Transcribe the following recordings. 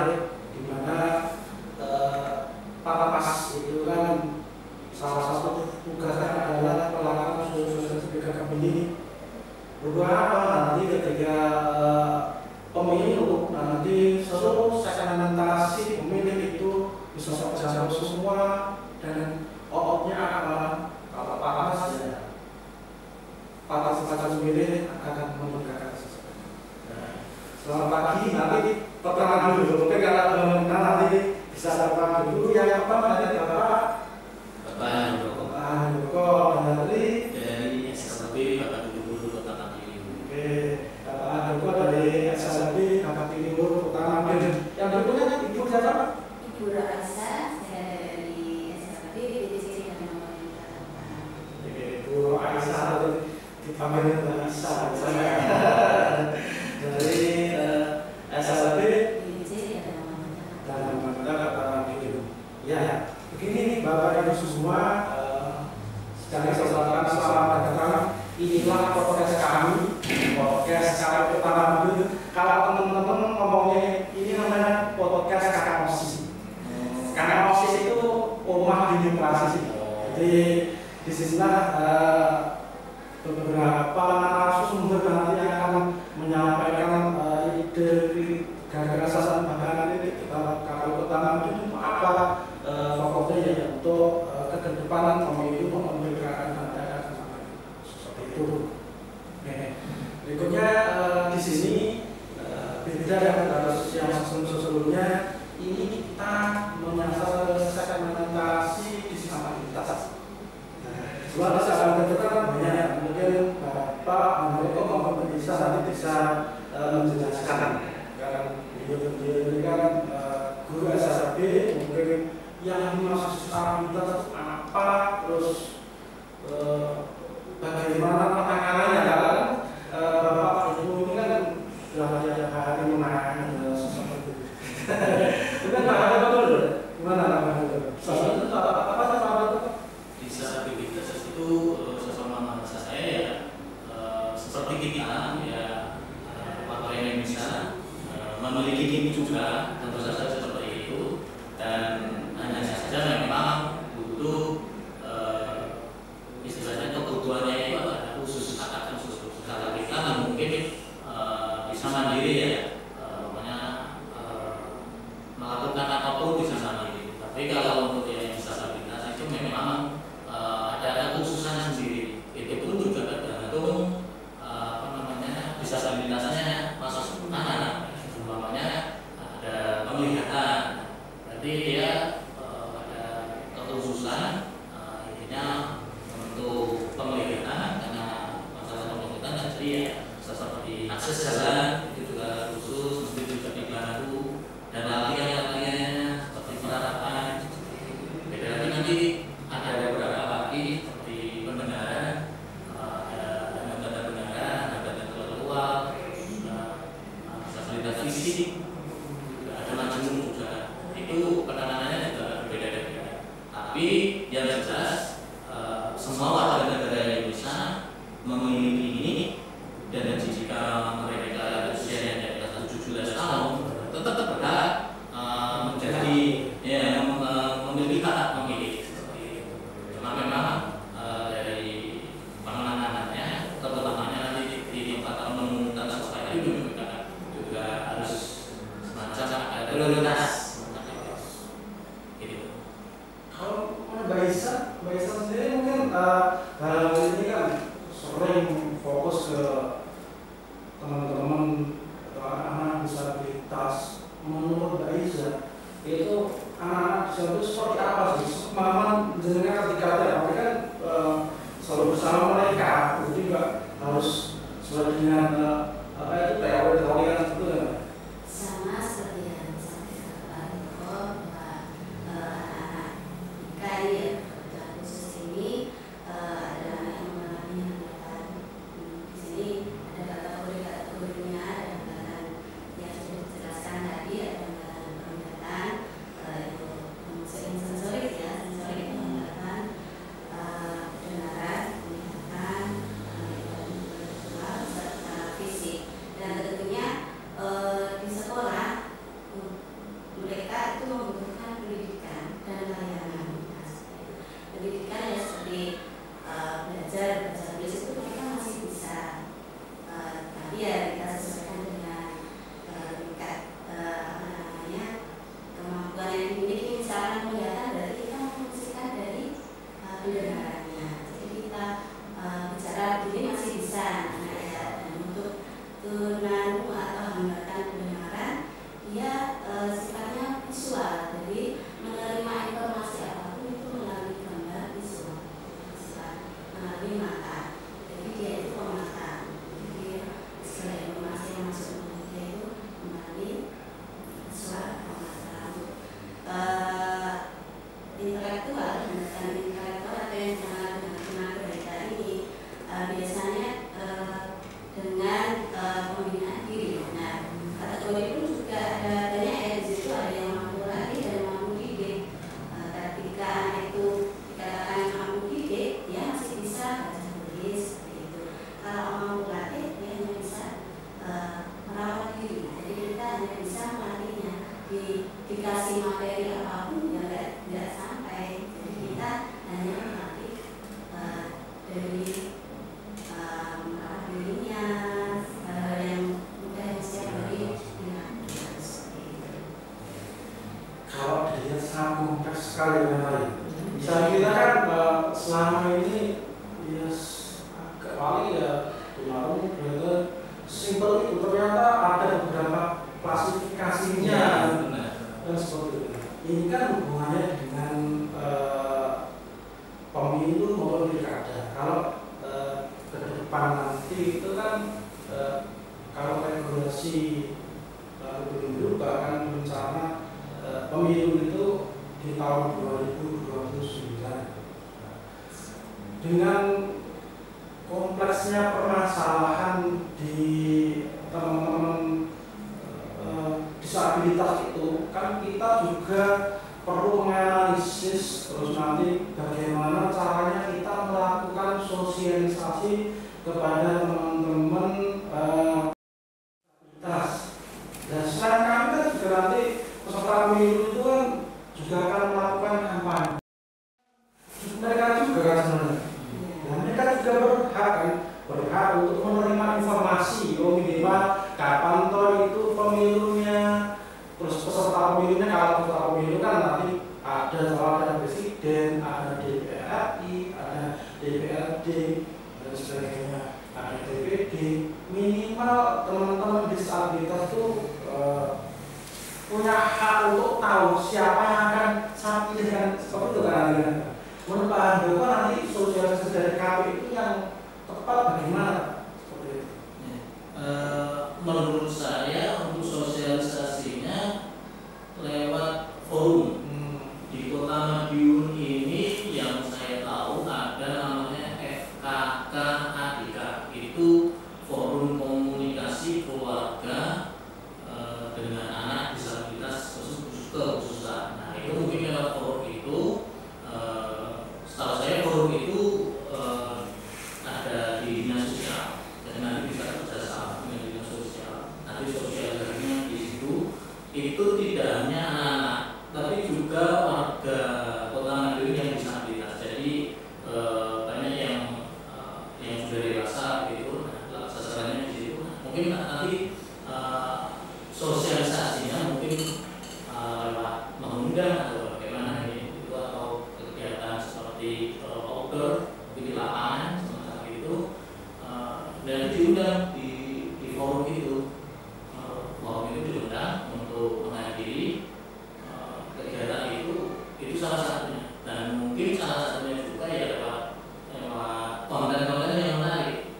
ya, di mana Papas itu kan salah satu tugasnya adalah melakukan sosialisasi PKK ini. Berdoa apa nanti ketika pemilu nanti seluruh segmentasi pemilih itu bisa terjangkau semua, dan outputnya apa? Kalau Papas ya, partisipasi pemilih akan meningkatkan. Selamat pagi, nanti perkenalan dulu, mungkin kalau nanti bisa dapat dulu yang apa nanti Bapak Handoko dari SKB Bapak Timur Kota Madiun. Oke, Bapak Handoko dari SKB Bapak Timur Kota Madiun. Yang berikutnya Ibu siapa? Ibu Raisa, saya dari SKB BPC dan Pemerintah. Oke, Ibu Raisa di pameran Raisa dari SKB dan Pemerintah Madiun. Ya, begini Bapak Ibu semua, secara kesempatan selamat datang. Inilah podcast kami, podcast KKP Kota Madiun. Kalau teman-teman ngomongnya ini namanya podcast kakak osis. Kakak osis itu rumah demokrasi. Jadi di sinilah beberapa narasumber nanti akan menyampaikan ide gagasan bahkan ini KKP Kota Madiun apa pokoknya ya untuk kedepanan pemilu memerdekakan rakyat seperti itu. Berikutnya di sini beda dengan yang sebelumnya, ini kita menyasar segmentasi disabilitas. Sebab disabilitas banyak, mungkin Bapak Handoko bisa nanti bisa menjelaskan. Karena beliau ini kan guru SSB, mungkin yang dimaksud disabilitas apa, terus bagaimana penanganannya kan. Bapak Ibu ini kan sudah hari menangani sesuatu itu. Bukan Pak Handoko dulu, gimana Pak Handoko? Itu apa saja Disabilitas itu sesama bangsa saya ya, seperti kita ya, warga Indonesia memiliki ini juga, tentu saja seperti itu, dan hanya saja memang butuh istilahnya kebutuhannya itu ada khusus, katakan khusus. Kalau kita mungkin bisa mandiri ya, makanya melakukan apapun bisa mandiri. Tapi kalau untuk yang disabilitas itu memang ada kekhususan sendiri. Itu pun juga tergantung disabilitasnya masuk mana. Umpamanya ada penglihatan, berarti dia ada kekhususan intinya untuk penglihatan, karena masalah penglihatan dan jadi ya seperti akses jalan itu juga khusus, mungkin juga dibantu, dan latihan-latihannya seperti penerapan. Beda lagi nanti ada beberapa lagi seperti pendengaran, ada tanda pendengaran, ada tanda intelektual, disabilitas fisik, ada macam juga. Itu penanganannya juga berbeda-beda. Tapi yang jelas semua warga negara Indonesia memiliki ini, dan jika mereka usianya di atas 17 tahun tetap berhak menjadi ya memiliki hak memilih. Cuma memang dari penanganannya, terutamanya nanti di tingkatan menentukan supaya itu juga harus semacam ada prioritas. Kalau Mbak Isa sendiri mungkin dalam ini kan sering fokus ke teman-teman atau anak-anak disabilitas. Menurut Mbak Isa itu anak-anak disabilitas seperti apa sih? Mama jenengan ketika tapi kan selalu bersama mereka, itu juga harus sesuai dengan apa itu teori kan itu kan? Sama seperti yang disampaikan Pak dikasih materi apapun ya nggak sampai. Jadi kita hanya melatih dari dirinya hal yang mudah yang setiap hari dilakukan seperti itu. Kalau dilihat sangat kompleks sekali memang. Saya kira kan selama ini ya agak paling ya kemarin ternyata simpel itu, ternyata ada beberapa klasifikasinya dan seperti itu. Ini kan hubungannya dengan pemilu maupun pilkada. Kalau ke depan nanti itu kan kalau regulasi pemilu bahkan rencana pemilu itu di tahun 2029 dengan kompleksnya permasalahan di teman-teman disabilitas itu kan kita juga perlu menganalisis terus nanti bagaimana caranya kita melakukan sosialisasi kepada teman-teman disabilitas. Dan selain kami kan juga nanti peserta pemilu itu kan juga akan melakukan kampanye. Mereka juga kan sebenarnya. Dan mereka juga berhak untuk menerima informasi, minimal kapan toh itu pemilunya, terus peserta pemilunya. Kalau peserta pemilu kan nanti ada presiden, ada DPR RI, ada DPRD dan sebagainya, ada DPD. Minimal teman-teman disabilitas itu punya hak untuk tahu siapa yang akan saya pilihkan, seperti itu kan. Menurut Pak Handoko nanti sosialisasi dari KPU itu yang tepat bagaimana? Seperti itu. Menurut saya untuk sosialisasinya lewat forum. Di Kota Madiun ini yang saya tahu ada namanya FKK-ADK, itu Forum Komunikasi Keluarga dengan Anak Disabilitas Kekhususan. Nah, itu mungkin lewat forum itu, setahu saya forum itu ada di dinas sosial, dan nanti bisa kerjasama dengan dinas sosial. Nanti sosialisasinya di situ itu tidak hanya anak-anak, tapi juga warga Kota Madiun yang disabilitas. Jadi banyak yang sudah dewasa gitu. Nah, sasarannya di situ. Mungkin nanti sosialisasinya mungkin lewat mengundang atau bagaimana ini itu, atau kegiatan seperti outdoor di lapangan semacam itu, dan diundang di forum itu. Forum itu diundang untuk menghadiri kegiatan itu salah satunya, dan mungkin salah satunya juga ya lewat konten-konten yang menarik,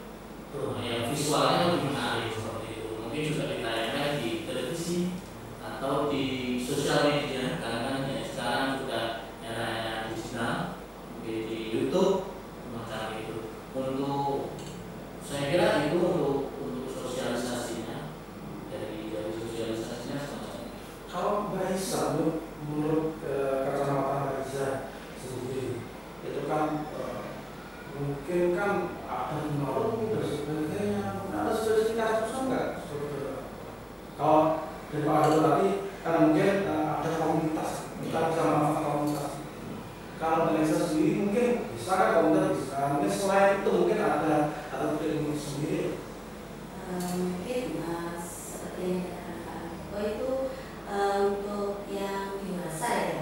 yang visualnya lebih menarik seperti itu. Mungkin juga ditayangkan di televisi atau di sosial media, karena kan ya, sekarang sudah era digital, mungkin di YouTube macam itu. Untuk saya kira itu untuk sosialisasinya, dari sosialisasinya semacam itu. Kalau Mbak Isa, menurut kacamata Mbak Isa sendiri, itu kan mungkin kan ada norma dan sebagainya, ada spesifikasi enggak? Kalau dari Pak Ado tadi kan mungkin ada komunitas, kita bisa manfaat komunitas. Kalau Mbak Isa sendiri mungkin bisa kan komunitas bisa, mungkin selain itu mungkin ada ilmu sendiri. Mungkin seperti yang dikatakan Pak Handoko itu untuk yang dewasa ya.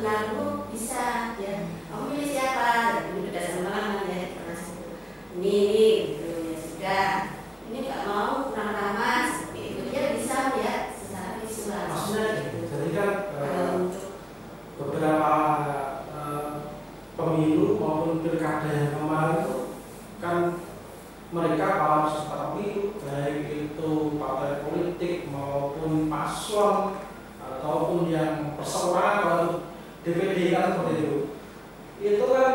mengaku bisa ya. Kamu pilih siapa? Ini berdasarkan pengalaman ya. Ini gitu ya sudah. Ini nggak mau kurang ramah seperti itu. Dia bisa melihat secara visual. Maksudnya gitu. Jadi kan beberapa pemilu maupun pilkada yang kemarin itu kan mereka kalau peserta pemilu baik itu partai politik maupun paslon ataupun yang perseorangan atau DPD kan seperti itu kan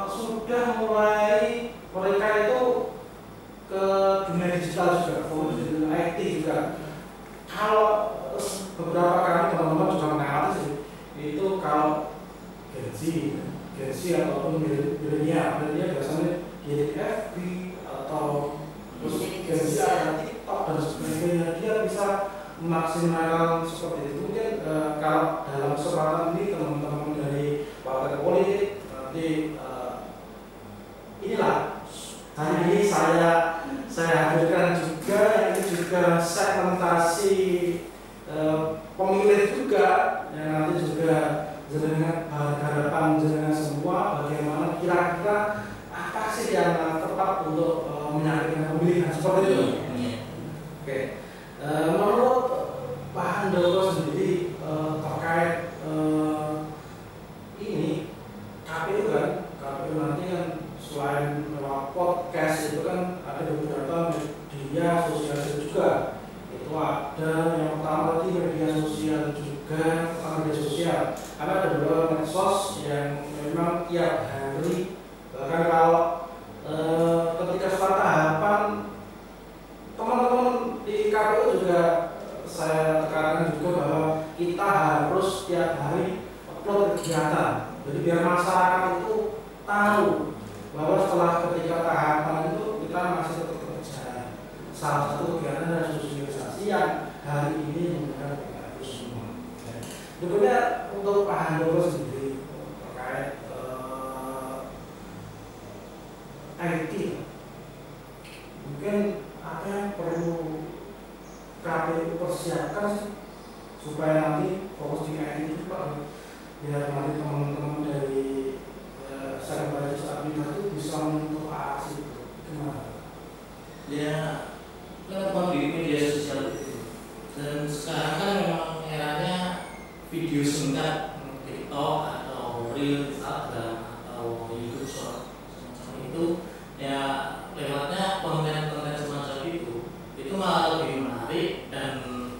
sudah mulai mereka itu ke dunia digital juga, fokus di IT juga. Kalau beberapa kali teman-teman juga mengalami sih, itu kalau Gen Z ataupun milenial biasanya di FB atau terus Gen Z ada TikTok dan sebagainya, dia bisa maksimal seperti itu. Mungkin kalau dalam kesempatan ini teman-teman dari partai politik nanti inilah hari ini saya hadirkan juga, ini juga segmentasi pemilih juga yang nanti juga jenengan harapan jenengan semua bagaimana kira-kira apa sih yang tepat untuk menyampaikan pemilihan seperti itu. Oke. Menurut Pak Handoko sendiri terkait ini KPU nanti kan selain lewat podcast itu kan ada beberapa media sosial juga. Itu ada yang pertama tadi media sosial juga, media sosial. Ada beberapa medsos yang memang tiap hari, bahkan kalau ketika suatu tahapan teman-teman di KPU juga saya tekankan juga bahwa kita harus tiap hari upload kegiatan. Jadi biar masyarakat itu tahu bahwa setelah ketika tahapan itu kita masih tetap bekerja. Salah satu kegiatan adalah sosialisasi yang hari ini menggunakan PKU semua. Berikutnya untuk Pak Handoko sendiri terkait IT, mungkin apa yang perlu KPU persiapkan sih supaya nanti fokus di IT itu Pak, biar nanti teman-teman dari segmentasi administrasi itu bisa menentukan aksi itu gimana? Ya, kan di media sosial itu, dan sekarang kan memang eranya video singkat, TikTok atau Reel, Instagram atau YouTube Short semacam itu, ya lewatnya konten-konten semacam itu malah lebih menarik, dan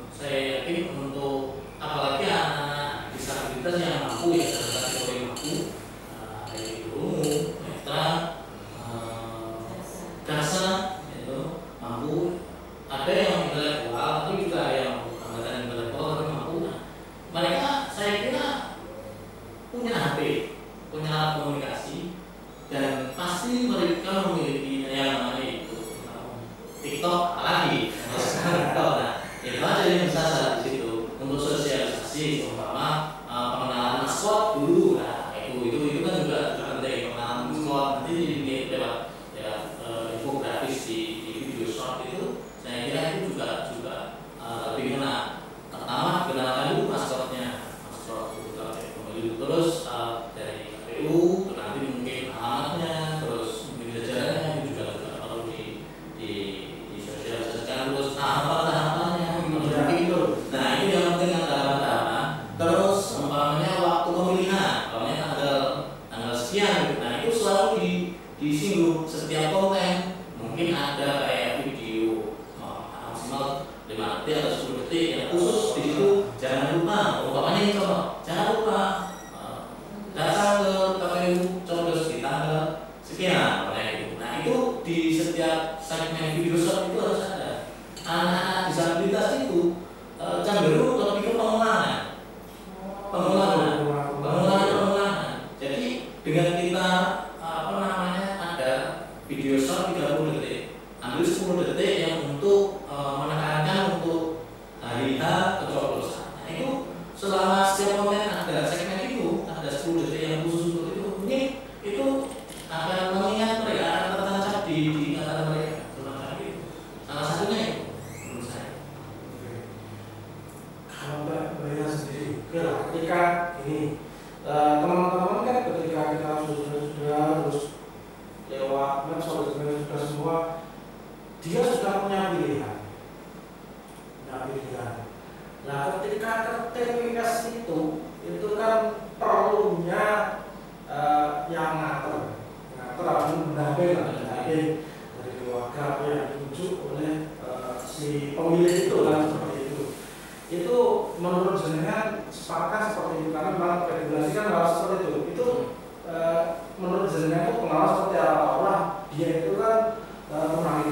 saya yakin untuk apalagi anak disabilitas yang mampu ya dalam kategori mampu, kayak umum, netra, dasa itu mampu, ada yang intelektual tapi juga ada yang bukan intelektual tapi mampu. Mereka saya kira punya HP, punya alat komunikasi, dan pasti mereka memiliki yang namanya itu TikTok lagi. Nah, itu aja yang bisa saya di situ untuk sosialisasi, umpama pengenalan maskot dulu. Nah, itu kan juga penting, pengenalan maskot nanti lewat infografis di video short itu. Saya kira itu juga lebih kena. Pertama kenalkan dulu maskotnya, maskot pemilu, terus dari KPU, nanti mungkin alamatnya, terus mungkin jajarannya juga perlu disosialisasikan, terus tahapan-tahapannya mungkin itu. Nah ini yang penting tahapan-tahapan. Terus umpamanya waktu pemilihan, tanggal sekian, nah itu selalu disinggung setiap konten. Mungkin ada kayak video maksimal 5 detik atau 10 detik yang khusus di situ. Jangan lupa, umpamanya ini contoh, jangan lupa teman-teman kan ketika kita sudah terus lewat medsos sudah semua, dia sudah punya pilihan. Nah, ketika ke TPS itu kan perlunya yang ngatur atau mendamping dari keluarga yang ditunjuk oleh si pemilih itu kan seperti itu. Itu menurut jenengan sepakat seperti itu karena memang regulasi kan harus seperti itu. Itu menurut jenengan itu pengawas seperti apa? Orang dia itu kan menangis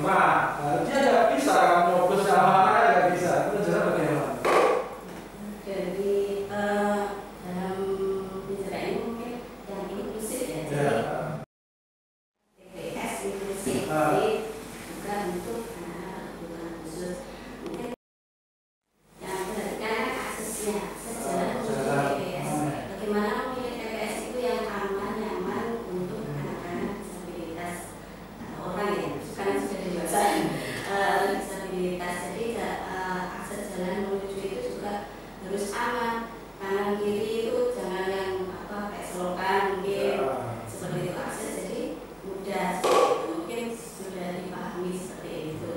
dia nggak bisa nyoblos sama anaknya nggak bisa. Itu jenengan bagaimana? Jadi dalam bicara ini mungkin yang inklusif ya. TPS inklusif, jadi bukan untuk anak-anak bukan khusus. Mungkin yang berdasarkan aksesnya, akses jalan untuk TPS. Bagaimana memilih TPS itu yang aman, nyaman untuk anak-anak disabilitas orang ya, bukan sudah dewasa disabilitas. Jadi akses jalan menuju itu juga harus aman, kanan kiri itu jangan yang kayak selokan mungkin seperti itu akses, jadi mudah mungkin sudah dipahami seperti itu.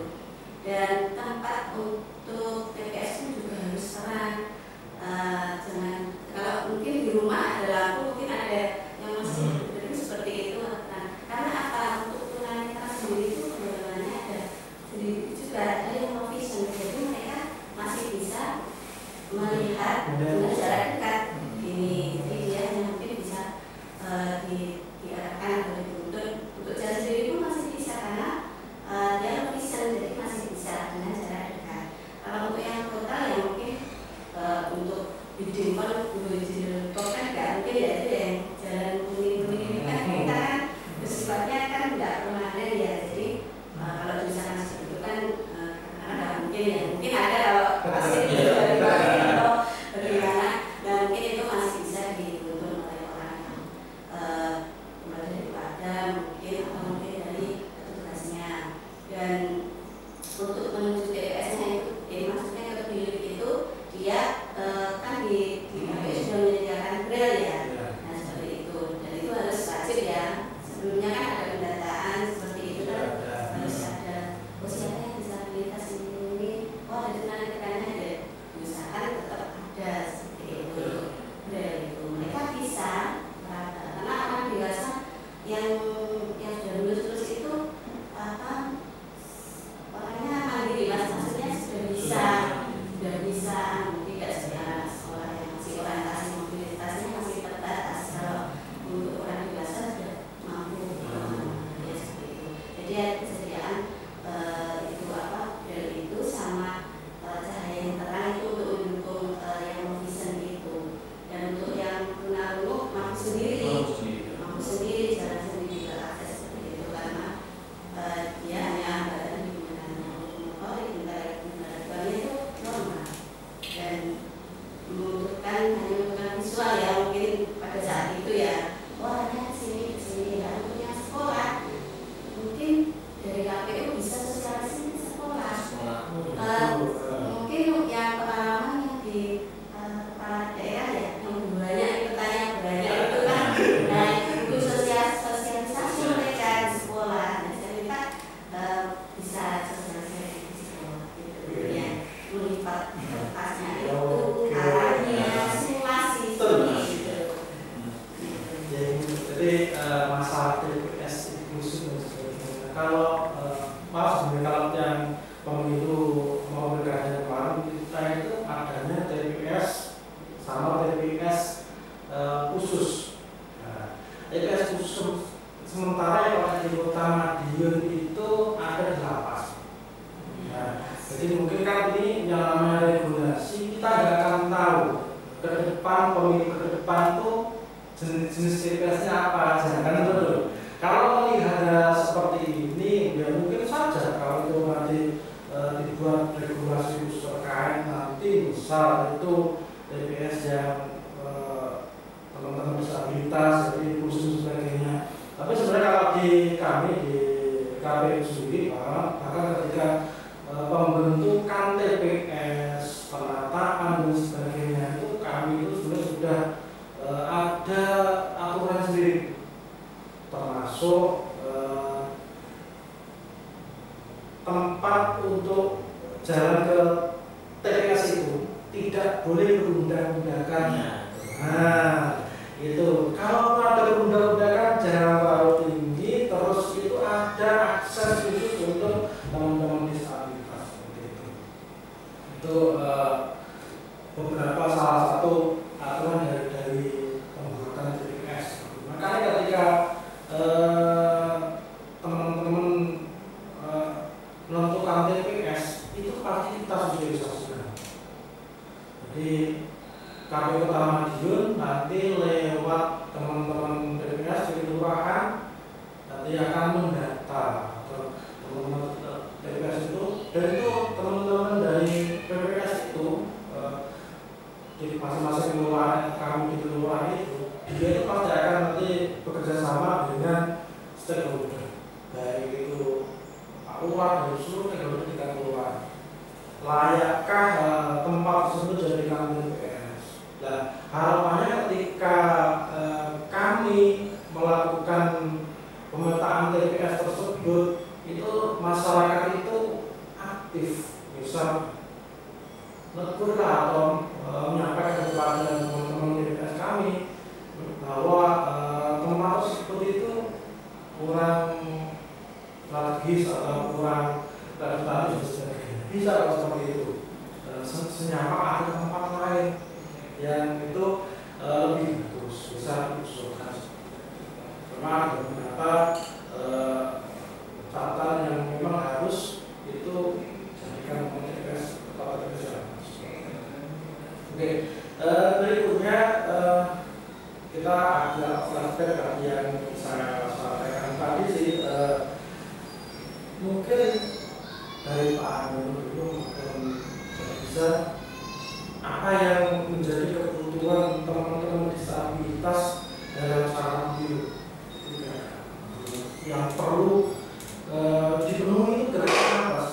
Dan tempat untuk TPS itu juga harus terang, jangan kalau mungkin di rumah ada lampu mungkin ada yang masih seperti itu karena apa untuk tunanetra sendiri itu kebetulannya ada sendiri juga ada yang low vision, jadi mereka masih bisa melihat dengan jarak dekat ini, jadi dia mungkin bisa diarahkan atau dituntut untuk jalan sendiri pun masih bisa karena dia low vision, jadi masih bisa dengan jarak dekat. Kalau untuk yang total ya mungkin untuk didimpel kan nggak mungkin ya, itu yang jalan kuning-kuning ini kan kita kan bersifatnya kan nggak permanen ya, jadi kalau misalkan seperti itu kan ada mungkin ya, mungkin ada kalau pasti atau bagaimana, dan mungkin itu masih bisa dituntut oleh orang yang kembali daripada mungkin atau mungkin dari petugasnya. Dan untuk menuju TPS-nya itu, jadi maksudnya ke pemilik itu dia kan di KPU sudah menyediakan braille ya, nah seperti itu, dan itu harus wajib ya. Sebelumnya kan ada pendataan seperti itu kan harus ada siapa yang disabilitas ini, ada tunanetranya ada, usahakan tetap ada seperti itu. Braille itu mereka bisa karena orang dewasa yang sudah lulus itu orangnya mandiri mas, maksudnya sudah bisa tidak secara sekolah yang masih orientasi mobilitasnya masih terbatas. Kalau untuk orang dewasa sudah mampu ya seperti itu. Jadi ada kesediaan itu dari itu sama cahaya yang terang itu untuk mendukung yang low vision itu. Dan untuk yang tunarungu mampu sendiri jalan sendiri ke akses seperti itu karena dia hanya digunakan motor, kendara itu normal dan membutuhkan hanya membutuhkan visual ya, mungkin pada saat itu ya hanya kesini ya. Untuk yang sekolah mungkin dari KPU bisa sosialisasi sekolah. Mungkin yang pengalaman yang di kepala daerah ya, yang banyak pertanyaan banyak itu kan, nah itu sosialisasi mereka di sekolah. Nah saya minta bisa sosialisasi di sekolah gitu ya, melipat kertasnya itu arahnya simulasi gitu. Jadi masalah TPS inklusif dan sebagainya. Kalau sebenarnya kalau yang pemilu mau pilkada kemarin kita itu adanya TPS sama TPS khusus. TPS khusus sementara yang ada di Kota Madiun itu ada di lapas. Jadi mungkin kan ini yang namanya regulasi kita nggak akan tahu ke depan pemilu ke depan tuh jenis TPS-nya apa aja kan betul. Kalau melihat seperti ini ya mungkin saja kalau itu nanti dibuat regulasi khusus terkait nanti misal itu TPS yang teman-teman disabilitas jadi khusus sebagainya. Tapi sebenarnya kalau di kami di KPU sendiri bahkan ketika pembentukan TPS, penataan dan sebagainya itu kami itu sebenarnya sudah ada aturan sendiri, termasuk tempat untuk jalan ke TPS itu tidak boleh berundak-undakan. Nah, itu kalau ada berundak-undakan jangan terlalu tinggi, terus itu ada akses khusus untuk teman-teman disabilitas seperti itu. Itu beberapa salah satu aturan dari pembuatan TPS. Makanya ketika teman-teman menentukan TPS itu pasti kita sosialisasikan. Jadi KPU Kota Madiun nanti lewat teman-teman TPS di kelurahan nanti akan mendata teman-teman TPS itu, dan itu teman-teman dari PPS itu di masing-masing kelurahan, kami di kelurahan itu dia itu pasti akan nanti bekerja sama dengan stakeholder, baik itu Pak Lurah dan seluruh stakeholder di kelurahan. Layakkah tempat tersebut dijadikan TPS? Nah, harapannya ketika kami melakukan pemetaan TPS tersebut, itu masyarakat itu aktif, bisa menegur atau menyampaikan kepada teman-teman TPS kami bahwa tempat tersebut itu kurang strategis atau kurang tadi bisa kalau seperti itu senyaman ada tempat lain yang itu lebih bagus, bisa diusulkan. Memang ada beberapa catatan yang memang harus itu jadikan TPS atau TPS. Oke, berikutnya kita agak flashback yang saya sampaikan tadi sih, mungkin dari Pak Anu dulu bisa apa yang menjadi kebutuhan teman-teman disabilitas dalam sarana hidup yang perlu dipenuhi itu kira-kira apa?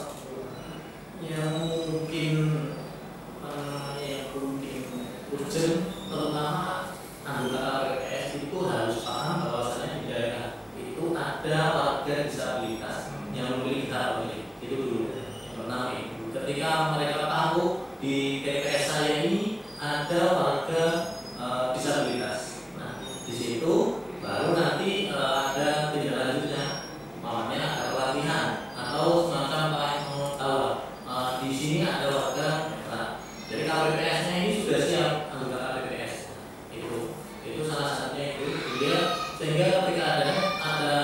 Yang mungkin urgent, terutama anggota PPS itu harus paham bahwasanya di daerah itu ada warga disabilitas yang memiliki hak pilih. Itu dulu yang pertama. Ketika mereka tahu di TPS saya ini ada warga disabilitas, nah di situ baru nanti ada tindak lanjutnya, namanya ada pelatihan atau semacam tahu di sini ada warga. Nah, jadi KPPS-nya ini sudah siap anggota KPPS itu salah satunya itu dia, sehingga ketika ada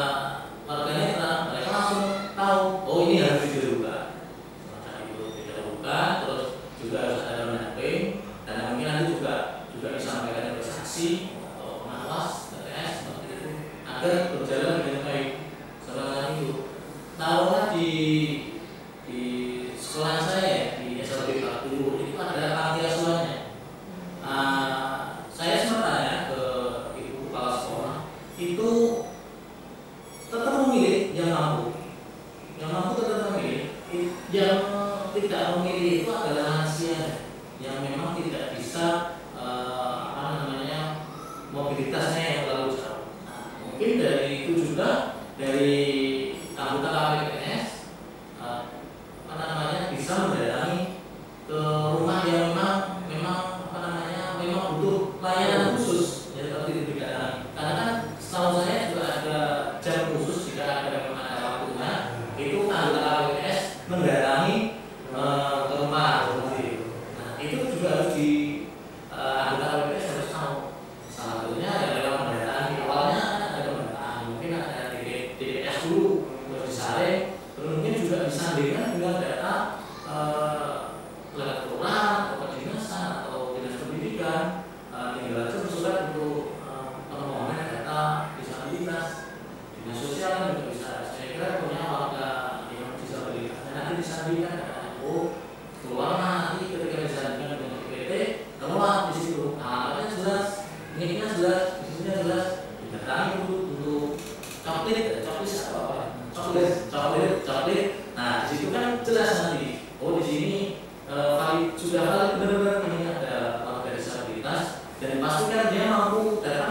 warga netra mereka langsung tahu oh ini harus dibuka, semacam itu dibuka, terus juga harus ada pendamping, dan mungkin nanti juga disampaikan oleh saksi atau pengawas TPS seperti itu agar berjalan dengan baik. Setelah itu taruhlah di sekolah saya di SLB Pak Timur itu ada panti asuhannya. Saya sempat tanya ke ibu kepala sekolah, itu tetap memilih yang mampu tetap memilih, yang tidak memilih itu adalah lansia yang memang tidak bisa mobilitasnya yang terlalu jauh. Mungkin dari itu juga dari anggota KPPS bisa mendatangi ke rumah yang memang butuh layanan khusus, ya seperti itu didatangi. Karena kan setahu saya juga ada jam khusus jika ada waktunya, itu anggota KPPS mendatangi ke rumah seperti itu. Nah itu juga harus anggota KPPS harus tahu. Salah satunya adalah pendataan. Awalnya ada pendataan, mungkin ada TPS dulu, terus disaring, terus mungkin juga disandingkan dengan data lewat kelurahan atau kedinasan atau dinas pendidikan, tinggal aja bersurat untuk permohonan data disabilitas. Dinas sosial kan juga bisa. Saya kira punya warga yang disabilitas, nanti disandingkan dengan keluar nanti ketika disandingkan dengan PPT, keluar di situ alamatnya jelas, nicknya jelas, isinya jelas, didatangi dulu untuk coklit apa? Nah di situ kan jelas nanti. Oh di sini sudah valid benar-benar ini ada warga disabilitas, dan pastikan dia mampu, dan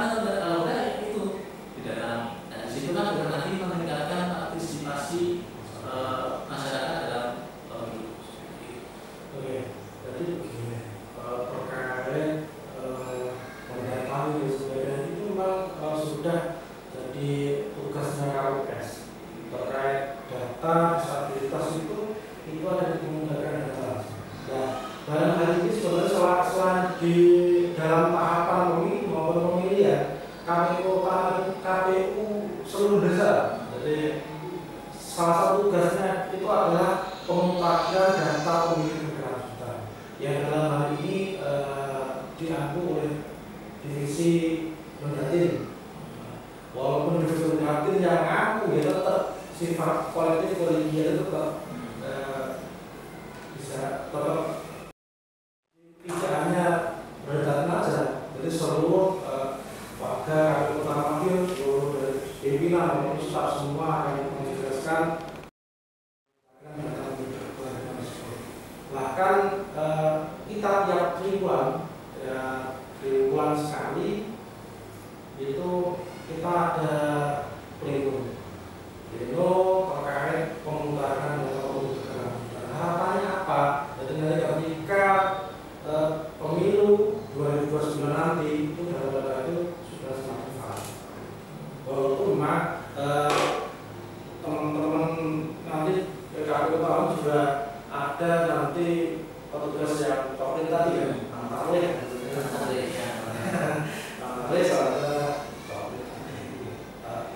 KPU seluruh desa. Jadi salah satu tugasnya itu adalah pemutahiran data pemilih berkelanjutan yang dalam hal ini diampu oleh divisi Mendatin. Walaupun divisi Mendatin yang ngaku ya tetap sifat kolektif kolegial itu tetap bisa tetap tidak hanya berdata saja. Jadi seluruh warga KPU Kota Madiun, seluruh dari pimpinan maupun staf semua akan menjelaskan. Bahkan kita tiap triwulan ya, triwulan sekali itu kita ada pleno terkait pemutahiran data pemilih berkelanjutan. Harapannya apa? Jadi nanti ketika pemilu 2029 nanti itu data itu sudah semakin valid. Walaupun memang teman-teman nanti KPU tahun juga ada nanti petugas yang coklat tadi ya, antarle salah coklat.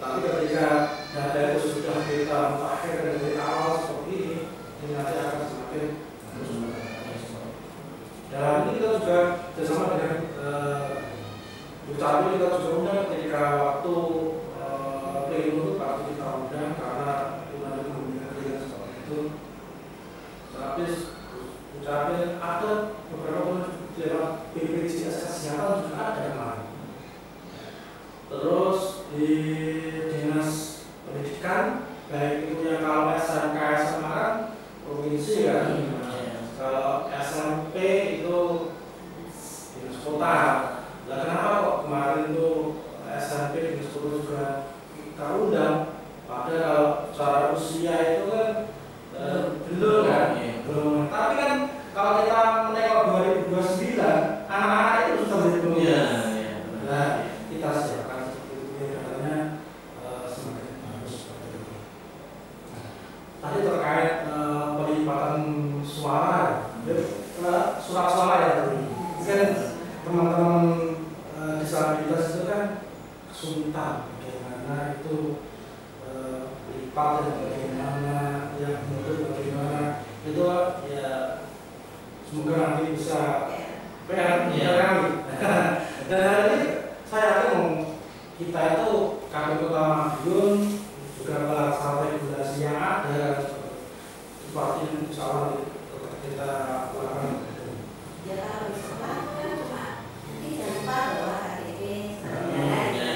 Tapi ketika data itu sudah kita mutakhir dari awal seperti ini nanti akan semakin dalam ini kita juga bersama dengan Dukcapil kita juga undang ketika waktu pleno itu pasti kita undang karena undang memberikan seperti itu. Tapi Dukcapil ada beberapa lewat BPJS Kesehatan juga ada kemarin. Terus di Dinas Pendidikan baik itu yang kalau SMK SMA kan provinsi kan. Kalau SMP itu dinas kota. Nah, kenapa kok kemarin itu SMP dinas kota juga kita undang? Padahal kalau secara usia itu kan belum kan, belum. Tapi kan kalau kita menengok 2029, anak-anak itu sudah menjadi pemimpin. Nah, kita siapkan seperti itu katanya semakin bagus seperti itu. Nah, tadi terkait pelipatan suara, surat suara ya tadi. Kan teman-teman disabilitas itu kan kesulitan bagaimana itu lipat dan bagaimana yang bentuk bagaimana itu ya semoga nanti bisa PR kami. Dan hari ini saya yakin kita itu KPU Kota Madiun juga melaksanakan regulasi yang ada seperti insya Allah kita lakukan. Ya kalau di sekolah kan cuma ini jangan lupa bahwa KTP aja.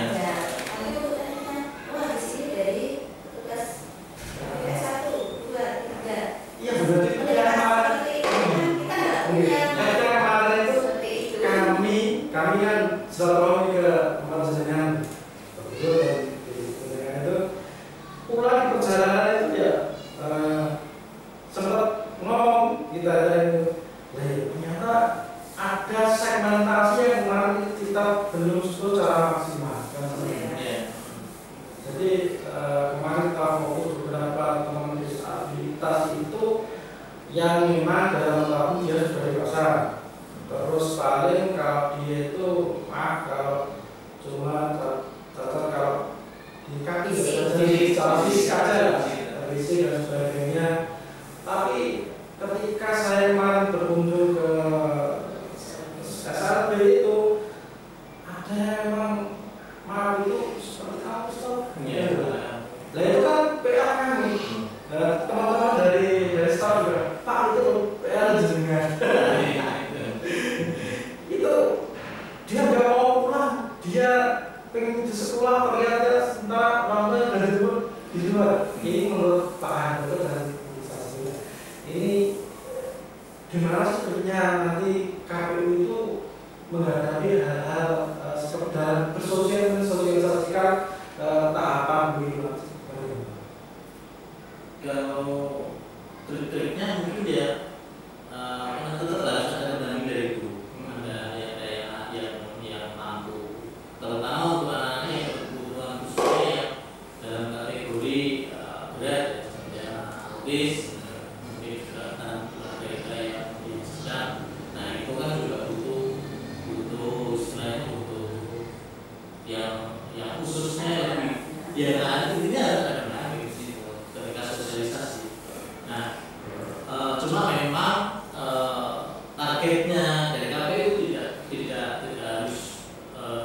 Tapi urutannya wah di sini dari tugas S1, 2, 3. Iya berarti kita nggak punya. Kemarin itu kami kan selalu ke tempat jenengan betul itu pulang perjalanan itu ya sempat ngomong kita ternyata ada segmentasi yang kemarin kita belum secara maksimal kan. Jadi kemarin kita fokus beberapa teman disabilitas itu yang memang dalam tahun dia sudah dewasa. Terus paling kalau dia itu kalau cuma cacat kalau di kaki fisik aja fisik dan sebagainya. Tapi ketika saya kemarin berkunjung ke SRB itu ada memang mau itu seperti apa sih? Nah itu kan PA kami. Teman-teman dari staff juga Pak itu PA jenengan. Itu dia nggak mau pulang, dia pengen di sekolah ternyata sebentar orangnya dari di luar. Ini menurut Pak Anggota dan ini gimana sebetulnya nanti KPU itu menghadapi hal-hal sekedar bersosialisasikan tahapan pemilu. Kalau trik-triknya mungkin dia tetap harus ada banding dari itu. Ada daerah yang mampu, terutama untuk anak-anak yang berkebutuhan khususnya dalam kategori berat, ya autis. yang khususnya lebih ya nah intinya harus ada menarik di situ ketika sosialisasi. Nah cuma memang targetnya dari KPU tidak harus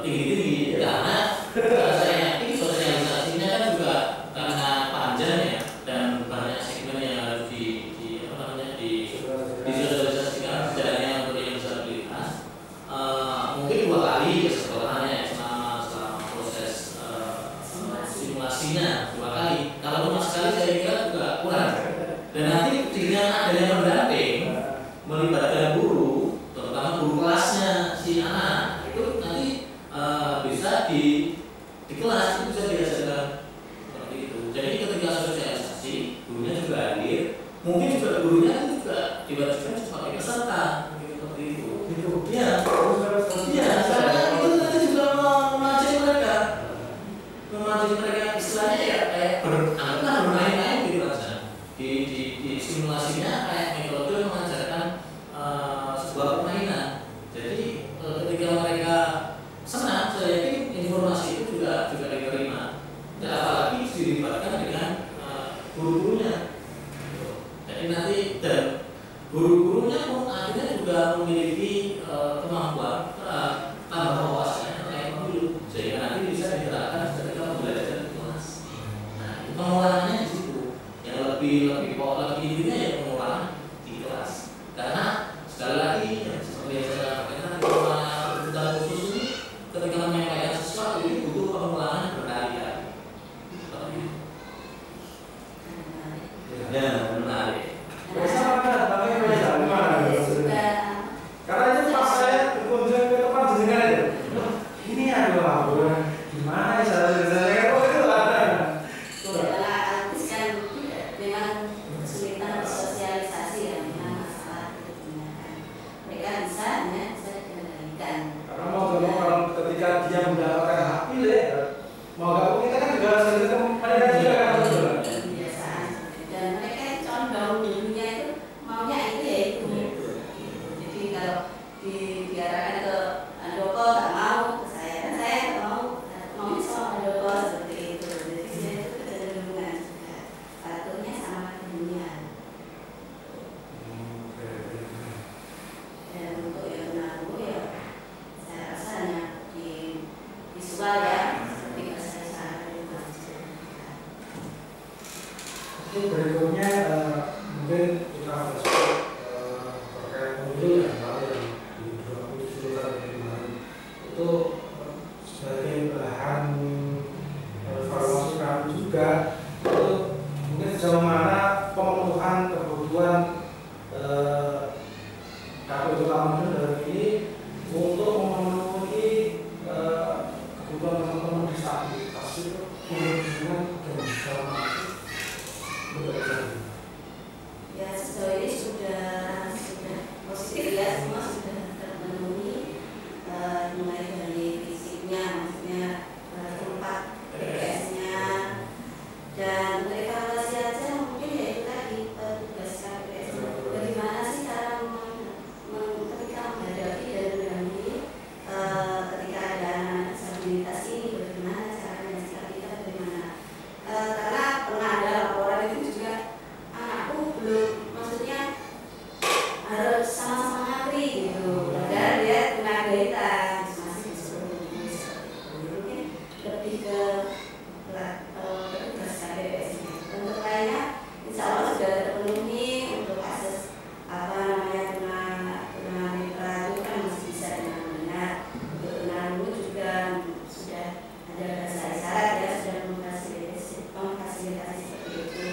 tinggi-tinggi karena saya yakin sosialisasinya kan juga karena panjang ya dan banyak segmen yang harus disosialisasikan jalannya untuk yang disabilitas. Mungkin 2 kali ya sekolahnya selama proses simulasinya 2 kali. Kalau cuma sekali saya kira juga kurang. Dan nanti dengan adanya pendamping melibatkan guru, terutama guru kelasnya si anak itu nanti bisa di kelas itu bisa diajarkan seperti itu. Jadi ketika sosialisasi gurunya juga hadir, mungkin juga gurunya juga diwajibkan sebagai peserta seperti itu. Ya, karena itu nanti juga memancing mereka istilahnya ya kayak bermain-main gitu aja. Di simulasinya kayak metode mengajarkan sebuah permainan. Jadi ketika mereka senang, saya yakin informasi itu juga diterima. Dan apalagi dilibatkan dengan guru-gurunya. Jadi nanti dan guru-gurunya pun akhirnya juga memiliki kemampuan tambah wawasannya terkait pemilu, sehingga nanti bisa diterapkan ketika belajar di kelas. Nah, pengulangannya di situ yang lebih intinya ya pengulangan di kelas. Karena sekali lagi seperti yang saya katakan tadi khusus ini ketika menyampaikan sesuatu ini butuh pengulangan berkali-kali. Ya, menarik. Karena itu pas saya berkunjung ke tempat jenengan itu, ini adalah gimana cara saya itu ada. Memang kesulitan sosialisasi yang memang masalah kebenarkan. Mereka bisa dikendalikan. Karena mau ketika dia mendapatkan hak pilih, mau gak kita kan juga harus mereka juga kan kebiasaan. Dan mereka condong dulunya itu maunya itu ya itu. Jadi kalau diarahkan ke Andoko tak mau, ke saya tak mau sama Andoko seperti itu. Jadi saya itu kecenderungan juga. Patuhnya sama dunia. Dan untuk yang menanggung ya saya rasa hanya di visual ya, seperti saya sarankan itu aja. Mungkin berikutnya mungkin kita harus terkait pemilu yang baru yang di 27 kemarin itu sebagai bahan evaluasi kami juga itu mungkin sejauh mana pemenuhan kebutuhan KPU Taman Dalam ini untuk memenuhi kebutuhan teman-teman disabilitas itu dengan Ya sejauh ini sudah positif ya, semua sudah terpenuhi, mulai dari fisiknya, maksudnya tempat PPS-nya, dan untuk evaluasi aja mungkin ya itu tadi tugas KPS. Bagaimana sih cara ketika menghadapi dan mendampingi ketika ada anak disabilitas ini, bagaimana caranya, sikap kita bagaimana? Karena pernah ada laporan itu juga anakku belum, maksudnya harus sama-sama ngantri gitu, padahal dia tenaga kita masih disuruh mungkin lebih ke petugas KPPS. Untuk lainnya insya Allah sudah terpenuhi. Untuk akses tunanetra itu kan masih bisa dengan benar. Untuk tunarungu juga sudah ada bahasa isyarat ya, sudah memfasilitasi seperti itu.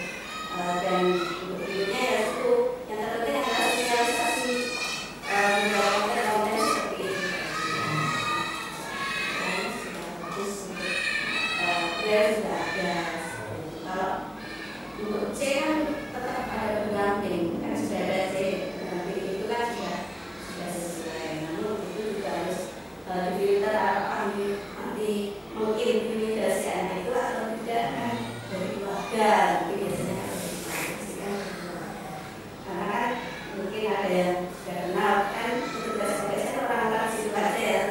Dan untuk videonya ya itu yang terpenting adalah sosialisasi konten-konten seperti itu. Dan sudah bagus untuk beliau sudah ada. Kalau untuk C kan tetap ada pendamping, kan sudah ada C pendamping itu kan sudah sesuai. Namun itu juga harus difilter apakah nanti mungkin intimidasi anak itu atau tidak kan dari keluarga. Biasanya harus dipastikan karena kan mungkin ada yang sudah kenal kan petugas KPS orang-orang situ aja ya.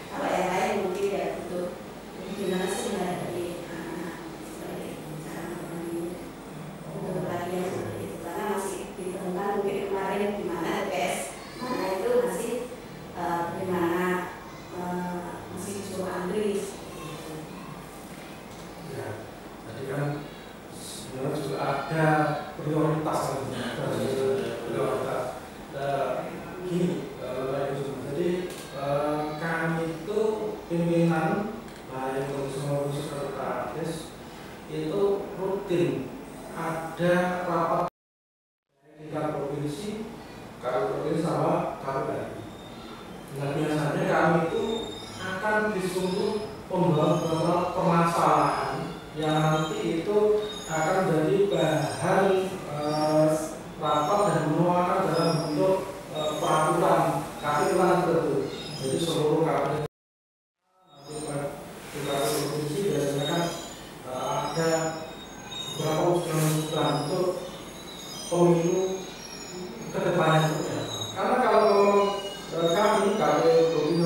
Kalau yang lain mungkin ya butuh itu rutin ada rapat tingkat provinsi, provinsi sama KPU. Nah biasanya kami itu akan disuruh membawa permasalahan yang nanti itu akan jadi bahan rapat dan menuangkan dalam bentuk peraturan KPU tersebut. Jadi seluruh KPU provinsi biasanya kan ada beberapa usulan untuk pemilu kedepannya. Karena kalau kami KPU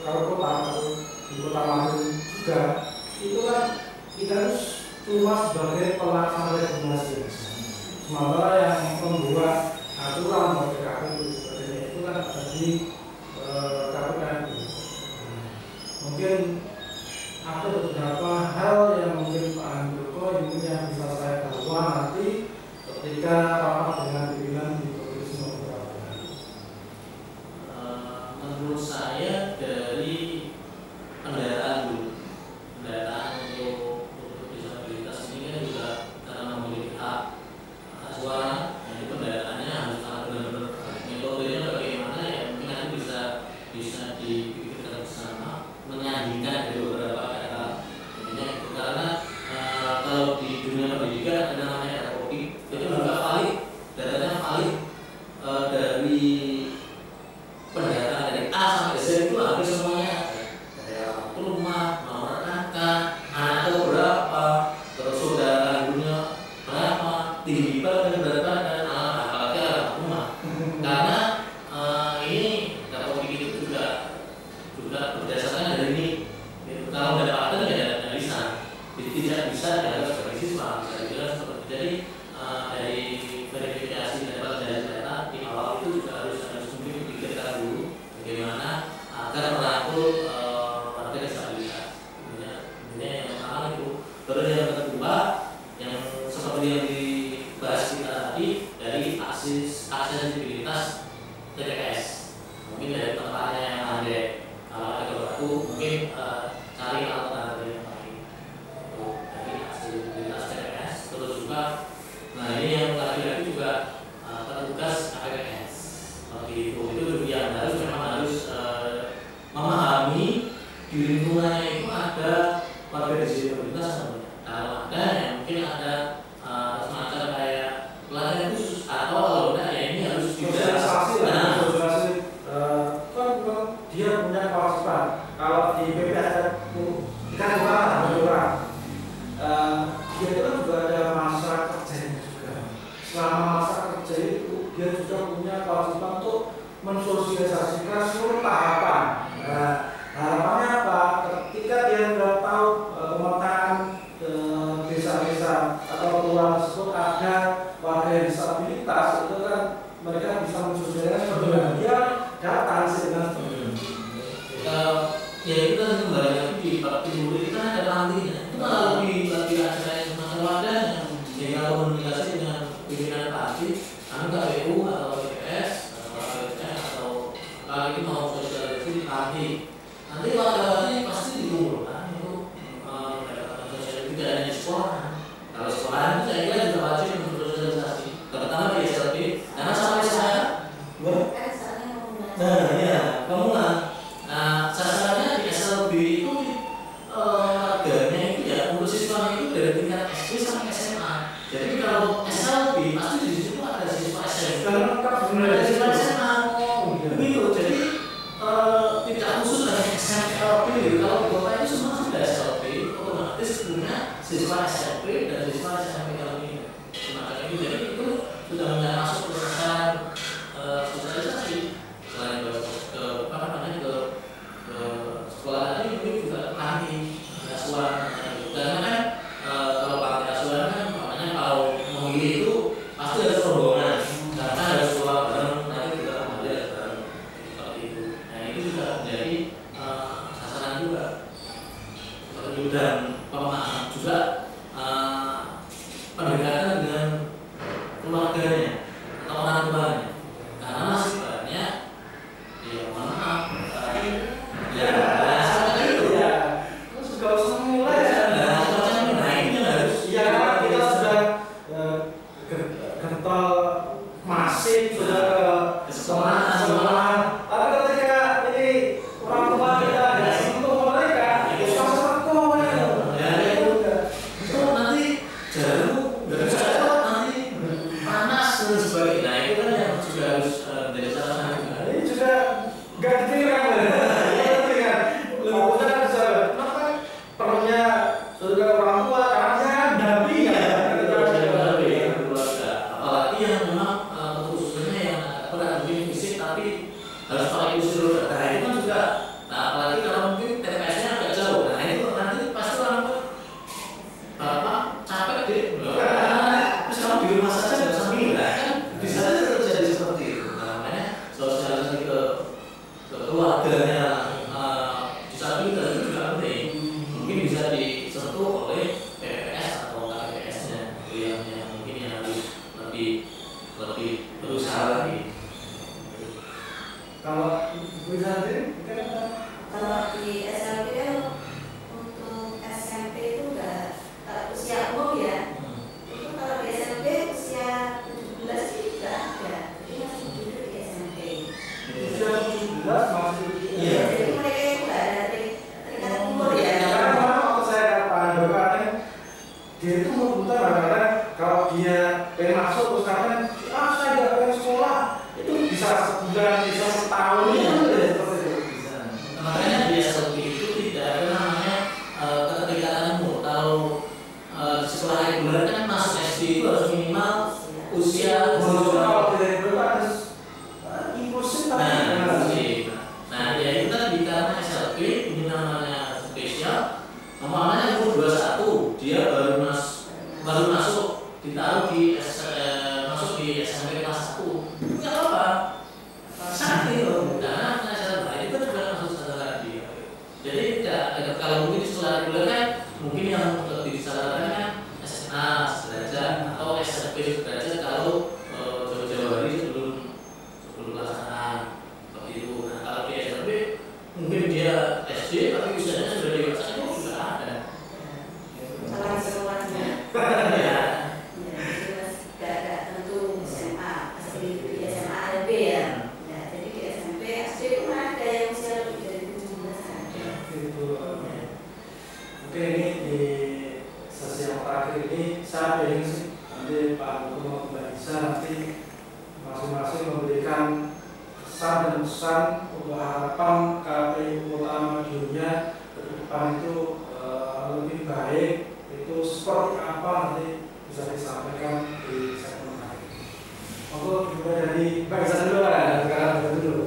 kalau kota atau di kota Malang juga itu kan kita cuma sebagai pelaksana regulasi. Sementara yang membuat aturan bagi KPU itu kan ada di KPU. Mungkin ada beberapa hal yang mungkin Pak Andoko ini yang bisa saya bawa nanti ketika rapat dengan pimpinan di provinsi Maluku. Menurut saya dari pendataan untuk disabilitas ini kan juga karena memiliki hak suara, jadi pendataannya harus benar-benar metodenya bagaimana ya mungkin nanti bisa dipikirkan bersama menyajikan dari beberapa data itu karena kalau di dunia pendidikan ada namanya ROP itu juga valid, datanya valid dari pendataan dari A sampai Z itu hampir semuanya dari alamat rumah, nomor kakak, anak berapa, terus saudara kandungnya berapa, tinggi badan berat badan, apalagi alamat rumah. Karena ini kalau itu juga berdasarkan dari ini. Kalau nggak ada paten ya nggak bisa, jadi tidak bisa dianggap sebagai siswa. Bisa dibilang seperti jadi dari verifikasi dari data di awal itu juga harus mungkin dipikirkan dulu bagaimana agar merangkul warga disabilitas. Ini yang pertama itu. Terus yang kedua yang seperti yang dibahas kita tadi dari aksesibilitas TPS. Mungkin dari tempatnya yang ada kalau ada waktu mungkin cari alternatif yang lain dari aksesibilitas TPS. Terus juga nah ini yang lagi-lagi juga petugas KPPS seperti itu yang harus memahami di lingkungannya itu ada warga disabilitas. Kalau ada ya mungkin ada semacam kayak pelatihan khusus atau kalau enggak ya ini harus sosialisasi kan dia punya kewajiban. Kalau di PPS kan orang dia itu kan juga ada masa kerjanya juga. Selama masa kerja itu dia juga punya kewajiban untuk mensosialisasikan seluruh tahapan. Harapannya apa? Ketika dia sudah tahu pemetaan desa-desa atau kelurahan tersebut ada warga disabilitas, itu kan mereka bisa mensosialisasikan bagaimana dia datang dengan ya itu kan kembali lagi di bab timur itu kan ada nantinya itu kalau lebih ada semacam wadahnya jadi kalau komunikasi dengan pimpinan parti kami KPU atau PPS atau KPS atau kalau ini mau sosialisasi di parti nanti wadah-wadahnya pasti dikumpulkan itu mendapatkan sosialisasi tidak hanya sekolah. Kalau sekolah itu saya kira juga wajib untuk sosialisasi terutama di SLB karena sampai saya komunal. Nah, sasarannya di SLB itu warganya itu ya untuk siswanya itu dari tingkat SD sampai SMA. Jadi kalau SLB pasti di situ ada siswa SMP, ada siswa SMA. Begitu. Jadi tidak khusus dari SLB. Kalau di kota itu semua sudah SLB, otomatis punya siswa SMP dan siswa SMP kalau ini. Semacam itu. Jadi itu sudah masuk perusahaan sosialisasi. Selain ke sekolah tadi mungkin juga panti asuhan karena kan kalau panti asuhan kan makanya kalau memilih itu pasti ada rombongan karena ada sekolah bareng nanti juga kembali ada bareng seperti itu. Nah itu juga menjadi sasaran juga dan pemahaman juga pendekatan dengan keluarganya atau orang tuanya karena masih banyak ya mohon maaf ya bisa disentuh oleh PPS atau KPPS-nya yang mungkin yang lebih berusaha lagi. Kalau bisa sendiri, kalau di SMP kan untuk SMP itu enggak usia umum ya. Itu kalau di SMP usia 17 itu juga ada. Jadi masih duduk di SMP. usia 17 masih Iya. Jadi mereka itu enggak ada terikat umur ya. Karena waktu saya Pak Bapak dia itu memutar kadang-kadang kalau dia pengen masuk terus kadang saya nggak pengen sekolah itu bisa sebulan bisa setahun Bisa. Makanya di SLB itu tidak ada namanya keterikatan umur. Kalau di sekolah reguler kan masuk SD itu harus minimal usia kalau dari berapa harus impulsif Nah, ya itu tadi karena SLB ini namanya spesial. Namanya umur 21 dia baru masuk ditaruh masuk di SMP kelas 1. Enggak apa-apa. Sakti loh. Karena SLB itu juga masuk standar dia. Jadi kalau mungkin di sekolah reguler kan mungkin yang lebih disarankan kan SMA sederajat atau SMP sederajat kalau jauh-jauh hari sebelum pelaksanaan seperti itu. Nah, kalau di SLB mungkin dia SD tapi usianya sudah dewasa itu juga ada. Salah sekolahnya. Ya. Ya, jelas gak ada tentu SMA, pasti di SMA ada B ya. Ya, jadi di SMP, SD pun ada yang usia lebih dari 17 ada. Oke, ini di sesi yang terakhir ini saya ingin sih nanti Pak Hukum bisa nanti masing-masing memberikan kesan dan pesan untuk harapan KPU Kota Madiunnya ke depan itu lebih baik itu seperti apa nanti bisa disampaikan di segmen akhir. Aku juga dari Mbak Isa dulu kan, sekarang dulu.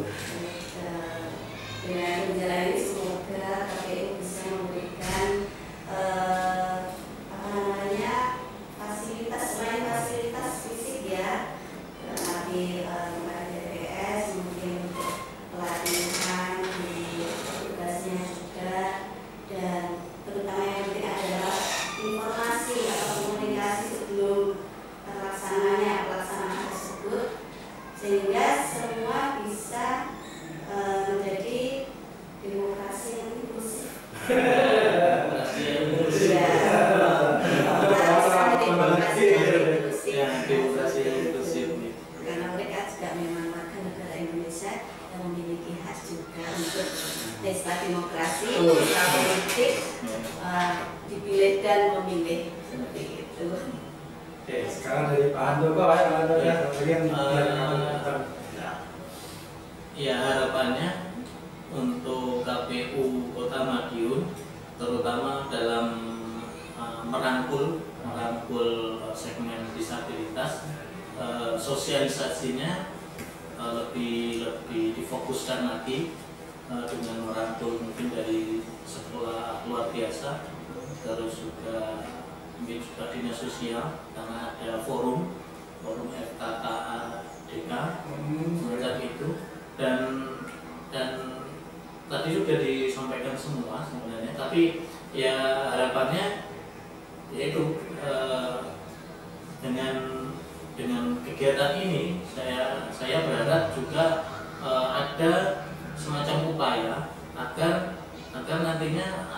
Dengan menjalani semoga KPU bisa memberikan fasilitas selain fasilitas fisik ya, nanti tempat DPS mungkin untuk pelatihan di tugasnya juga, dan terutama yang penting adalah informasi atau komunikasi sebelum pelaksanaan tersebut sehingga semua bisa menjadi demokrasi yang inklusif. Demokrasi inklusif. Karena mereka juga memang warga negara Indonesia yang memiliki hak juga untuk pesta demokrasi, pesta politik, dipilih dan memilih seperti itu. Oke, sekarang dari Pak Handoko, Pak Handoko ya, bagian ya harapannya untuk KPU Kota Madiun terutama dalam merangkul segmen disabilitas, sosialisasinya lebih difokuskan lagi dengan merangkul mungkin dari sekolah luar biasa, terus juga mungkin juga dinas sosial karena ada forum FKKA DK semacam itu, dan tadi sudah disampaikan semua sebenarnya, tapi ya harapannya yaitu dengan kegiatan ini saya berharap juga ada semacam upaya agar nantinya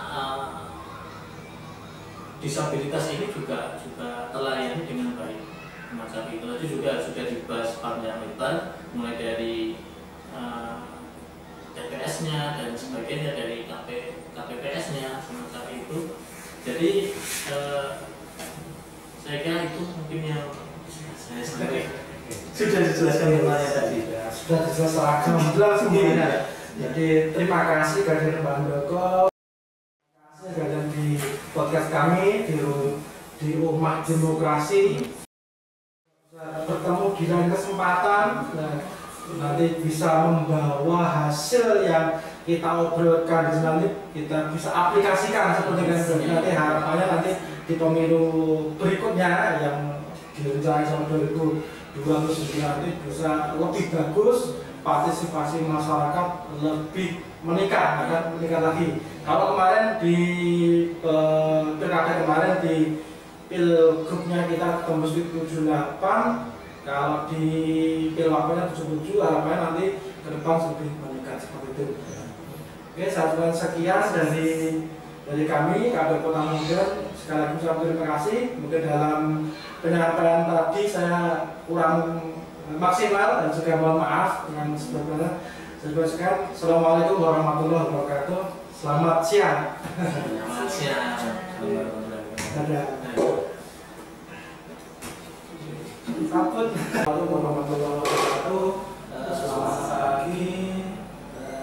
disabilitas ini juga terlayani dengan baik semacam itu. Tadi juga sudah dibahas panjang lebar mulai dari TPS-nya dan sebagainya, dari KPPS-nya semacam itu. Jadi saya kira itu mungkin yang saya sampaikan. Sudah dijelaskan semuanya tadi. Sudah dijelaskan semuanya. Jadi terima kasih kehadiran Pak Handoko. Terima kasih kehadiran di podcast kami di Rumah Demokrasi. Bertemu di lain kesempatan. Nanti bisa membawa hasil yang kita obrolkan di sini, kita bisa aplikasikan seperti yang nanti harapannya nanti di pemilu berikutnya yang direncanakan sampai 2029 nanti bisa lebih bagus partisipasi masyarakat lebih meningkat, akan meningkat lagi. Kalau kemarin di pilkada kemarin di pilgrupnya kita tembus 78, kalau di pilwakilnya 77, harapannya nanti ke depan lebih meningkat seperti itu. Oke, sekian dari kami KPU Kota Manggar. Sekali lagi saya terima kasih. Mungkin dalam penyampaian tadi saya kurang maksimal dan juga mohon maaf dengan sebelumnya. Assalamualaikum warahmatullahi wabarakatuh. Selamat siang. Selamat siang. Assalamualaikum warahmatullahi wabarakatuh. Selamat pagi.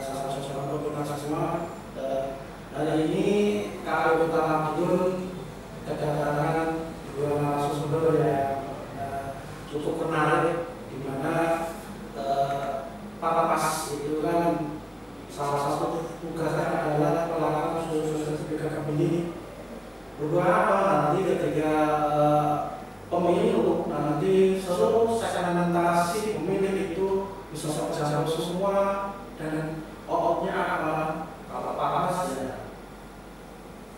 Salam semua. Hari ini KPU Kota Manggar kedatangan dua narasumber yang cukup menarik, di mana Pak Pas itu kan salah satu tugasnya adalah melakukan sosialisasi PKK ini. Beberapa nanti ketika pemilu nanti seluruh segmentasi pemilih itu bisa terjawab semua dan outputnya apa? Kalau Pak Pas ya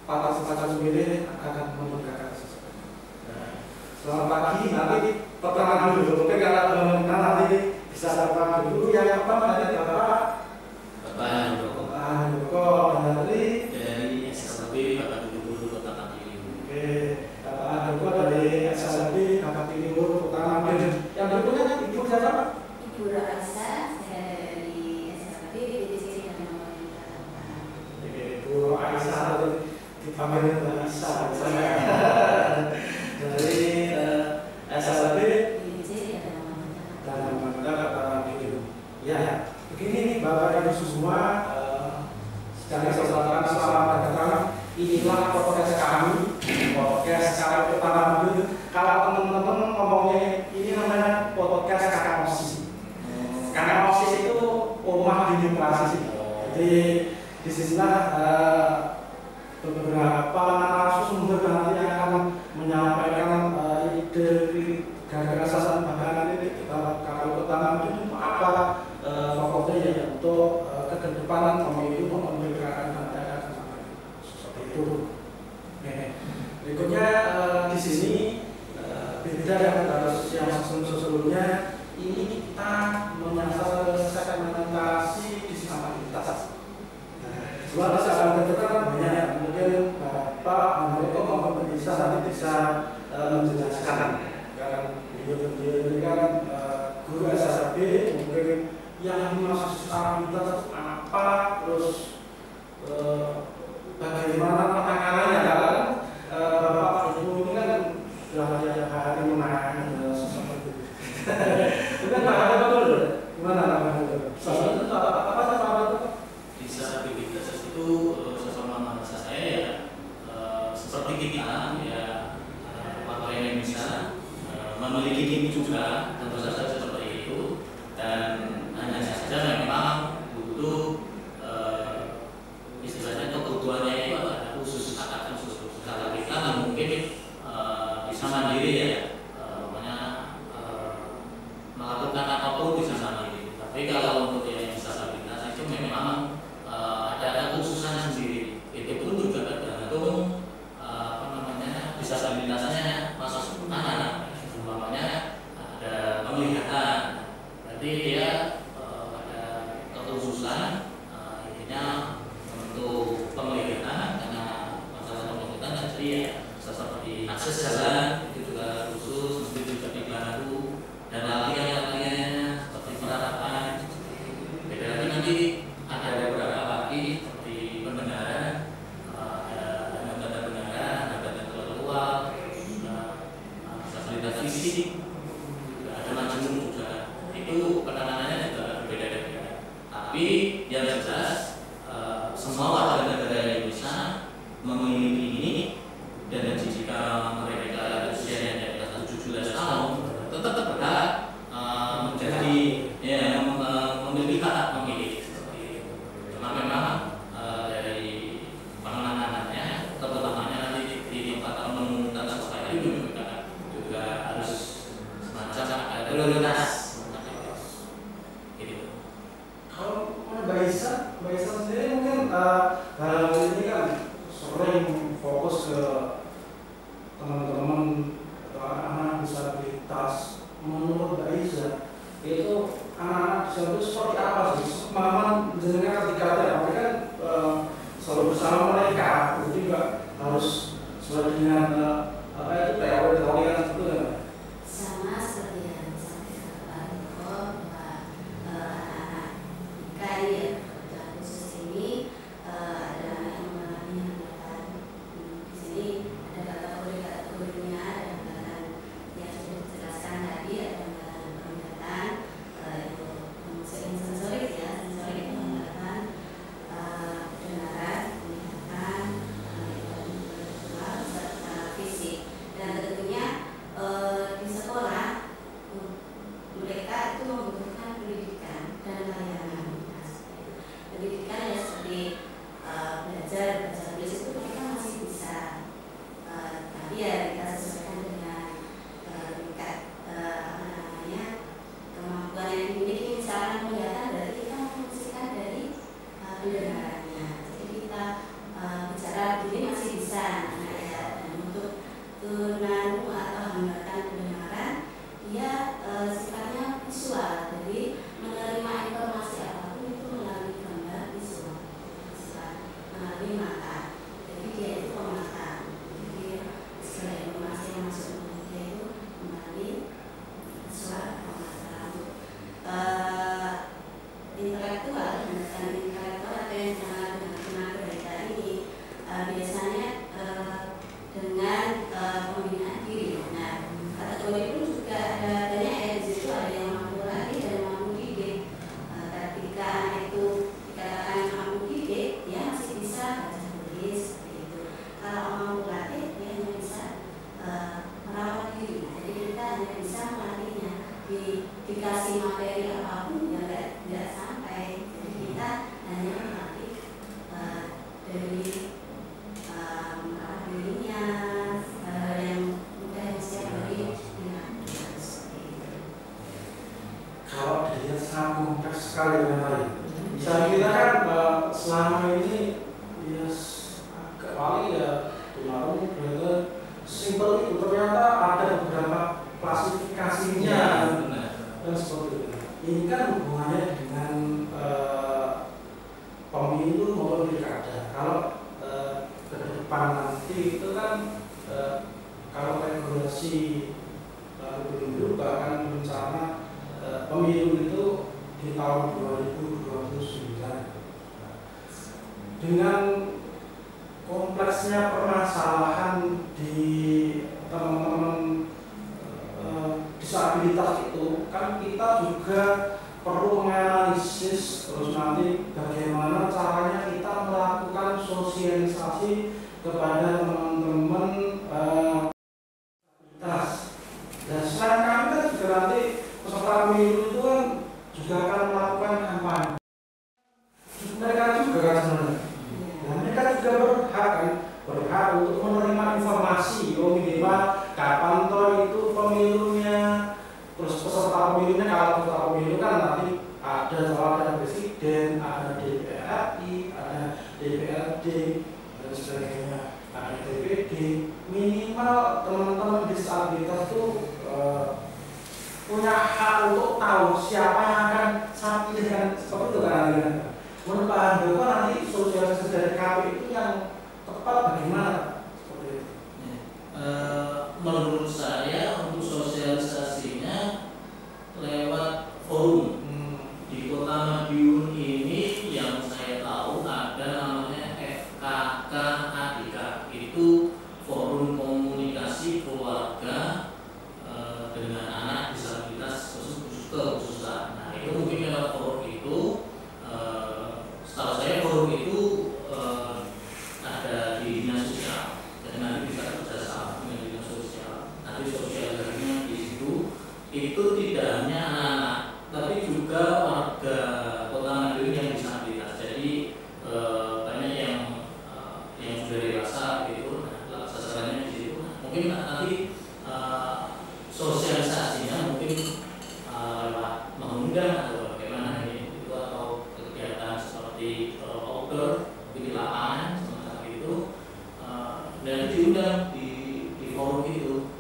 partisipasi pemilih akan menegakkan sesuatu. Selamat pagi, nanti pertanyaan dulu. Mungkin kalau nanti bisa sapa dulu yang apa nanti Bapak Joko dari SLB Bapak Gubernur Kota Manggar. Oke, Bapak Joko dari SLB Bapak Gubernur Kota Manggar. Yang berikutnya Ibu siapa? Ibu Raisa dari SLB BPJS dan pemerintah. Ibu Aisyah dipanggil Aisyah dari SLB BPJS dan dan ya, begini Bapak Ibu semua, secara kesempatan selamat datang. Inilah podcast kami, podcast KPU Kota Manggar. Kalau teman-teman ngomongnya ini namanya podcast kakak osis. Kakak osis itu rumah demokrasi. Jadi di sinilah beberapa narasumber nanti akan menyampaikan ide gagasan bahkan ini KPU Kota Manggar itu apa fokusnya ya untuk kedepanan pemilu pemilihan dan seperti itu. Berikutnya di sini beda dengan yang sebelumnya, ini kita menyasar segmentasi disabilitas. Sebab disabilitas banyak, mungkin Bapak Andoko maupun bisa nanti bisa menjelaskan. Karena beliau ini kan guru SLB, mungkin yang dimaksud disabilitas apa, terus bagaimana penanganannya kan. Bapak Ibu ini kan sudah hari menangani sesuatu itu. Itu kan Pak betul, gimana Pak betul? Apa Disabilitas itu sesama bangsa saya ya seperti kita ya, warga Indonesia memiliki ini juga tentu saja seperti itu, dan hanya saja memang butuh istilahnya kebutuhannya itu ada khusus, akan khusus. Kalau kita mungkin bisa mandiri ya, makanya melakukan apapun bisa mandiri. Tapi kalau untuk yang disabilitas itu memang ada kekhususan sendiri. Itu pun juga tergantung disabilitasnya masuk mana. Umpamanya ada penglihatan, berarti dia ada kekhususan intinya untuk penglihatan, karena masalah penglihatan jadi ya seperti akses jalan itu juga khusus, nanti juga dibantu dan latihan-latihannya seperti penerapan. Beda lagi nanti ada beberapa lagi seperti pendengaran, ada tanda pendengaran, ada intelektual, fasilitas fisik, ada macam juga. Itu penanganannya juga berbeda-beda. Tapi yang jelas semua warga negara Indonesia memiliki ini, dan jika mereka usianya di atas 17 tahun tetap berhak menjadi ya memiliki hak memilih seperti itu. Cuma memang dari penanganannya terutamanya nanti di tempat pengumuman supaya itu juga harus semacam ada prioritas gitu. tunarungu bener simpel itu ternyata ada beberapa klasifikasinya dan seperti itu. Ini kan hubungannya dengan pemilu maupun pilkada. Kalau ke depan nanti itu kan kalau regulasi pemilu bahkan rencana pemilu itu di tahun 2029 dengan kompleksnya permasalahan di teman-teman disabilitas itu kan kita juga perlu menganalisis terus nanti bagaimana caranya kita melakukan sosialisasi kepada teman-teman disabilitas. Dan selain kami kan juga nanti peserta pemilu itu kan juga akan melakukan kampanye. Mereka juga kan sebenarnya. Dan mereka juga berhak untuk menerima informasi, minimal kapan toh itu pemilunya, terus peserta pemilunya. Kalau peserta pemilu kan nanti ada presiden, ada DPRI, ada DPRD dan sebagainya, ada DPD. Minimal teman-teman disabilitas itu punya hak untuk tahu siapa yang akan saya pilihkan, seperti itu kan. Menurut Pak Handoko nanti sosialisasi dari KPU itu yang tepat bagaimana? Seperti itu. Menurut saya untuk sosialisasinya lewat forum. Di Kota Madiun ini yang saya tahu ada namanya FKK-ADK, itu Forum Komunikasi Keluarga dengan Anak Disabilitas Kekhususan. Nah, itu mungkin lewat forum itu. Setahu saya forum itu ada di dinas sosial, jadi nanti bisa kerjasama dengan dinas sosial. Nanti sosialisasinya di situ itu tidak hanya anak-anak, tapi juga warga Kota Madiun yang disabilitas. Jadi banyak yang sudah dewasa gitu. Nah, sasarannya di situ. Mungkin nanti sosialisasinya mungkin lewat mengundang atau bagaimana ini itu, atau kegiatan seperti outdoor di lapangan semacam itu, dan diundang di forum itu.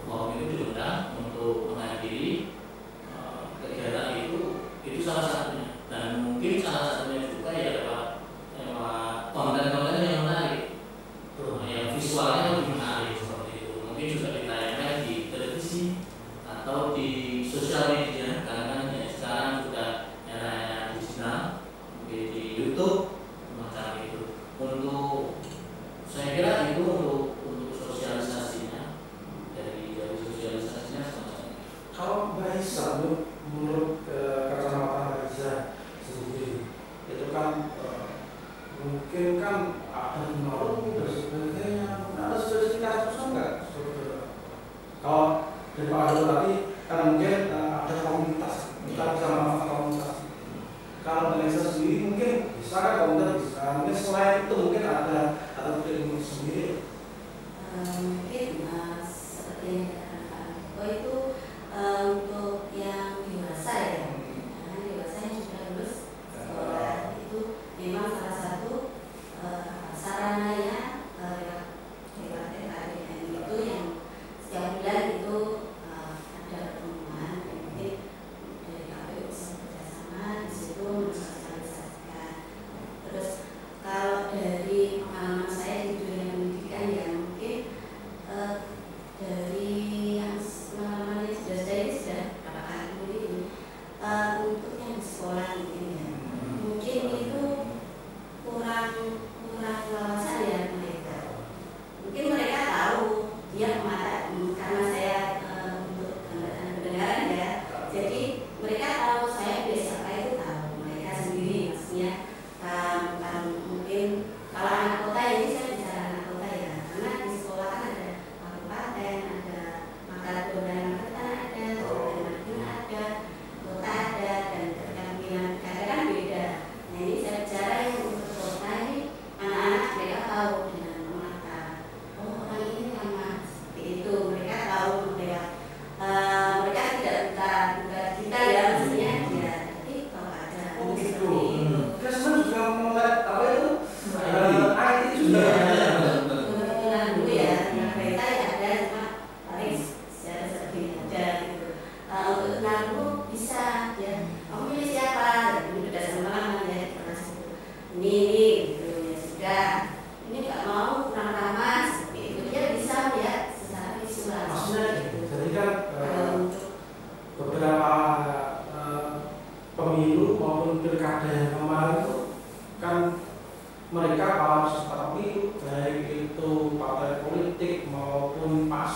Forum itu diundang untuk menghadiri kegiatan itu salah satunya. Dan mungkin salah satunya juga ya lewat konten-konten yang menarik, yang visualnya lebih menarik seperti itu. Mungkin juga ditayangkan di televisi atau di sosial media, karena kan ya sekarang sudah era digital, di YouTube semacam itu. Untuk saya kira itu untuk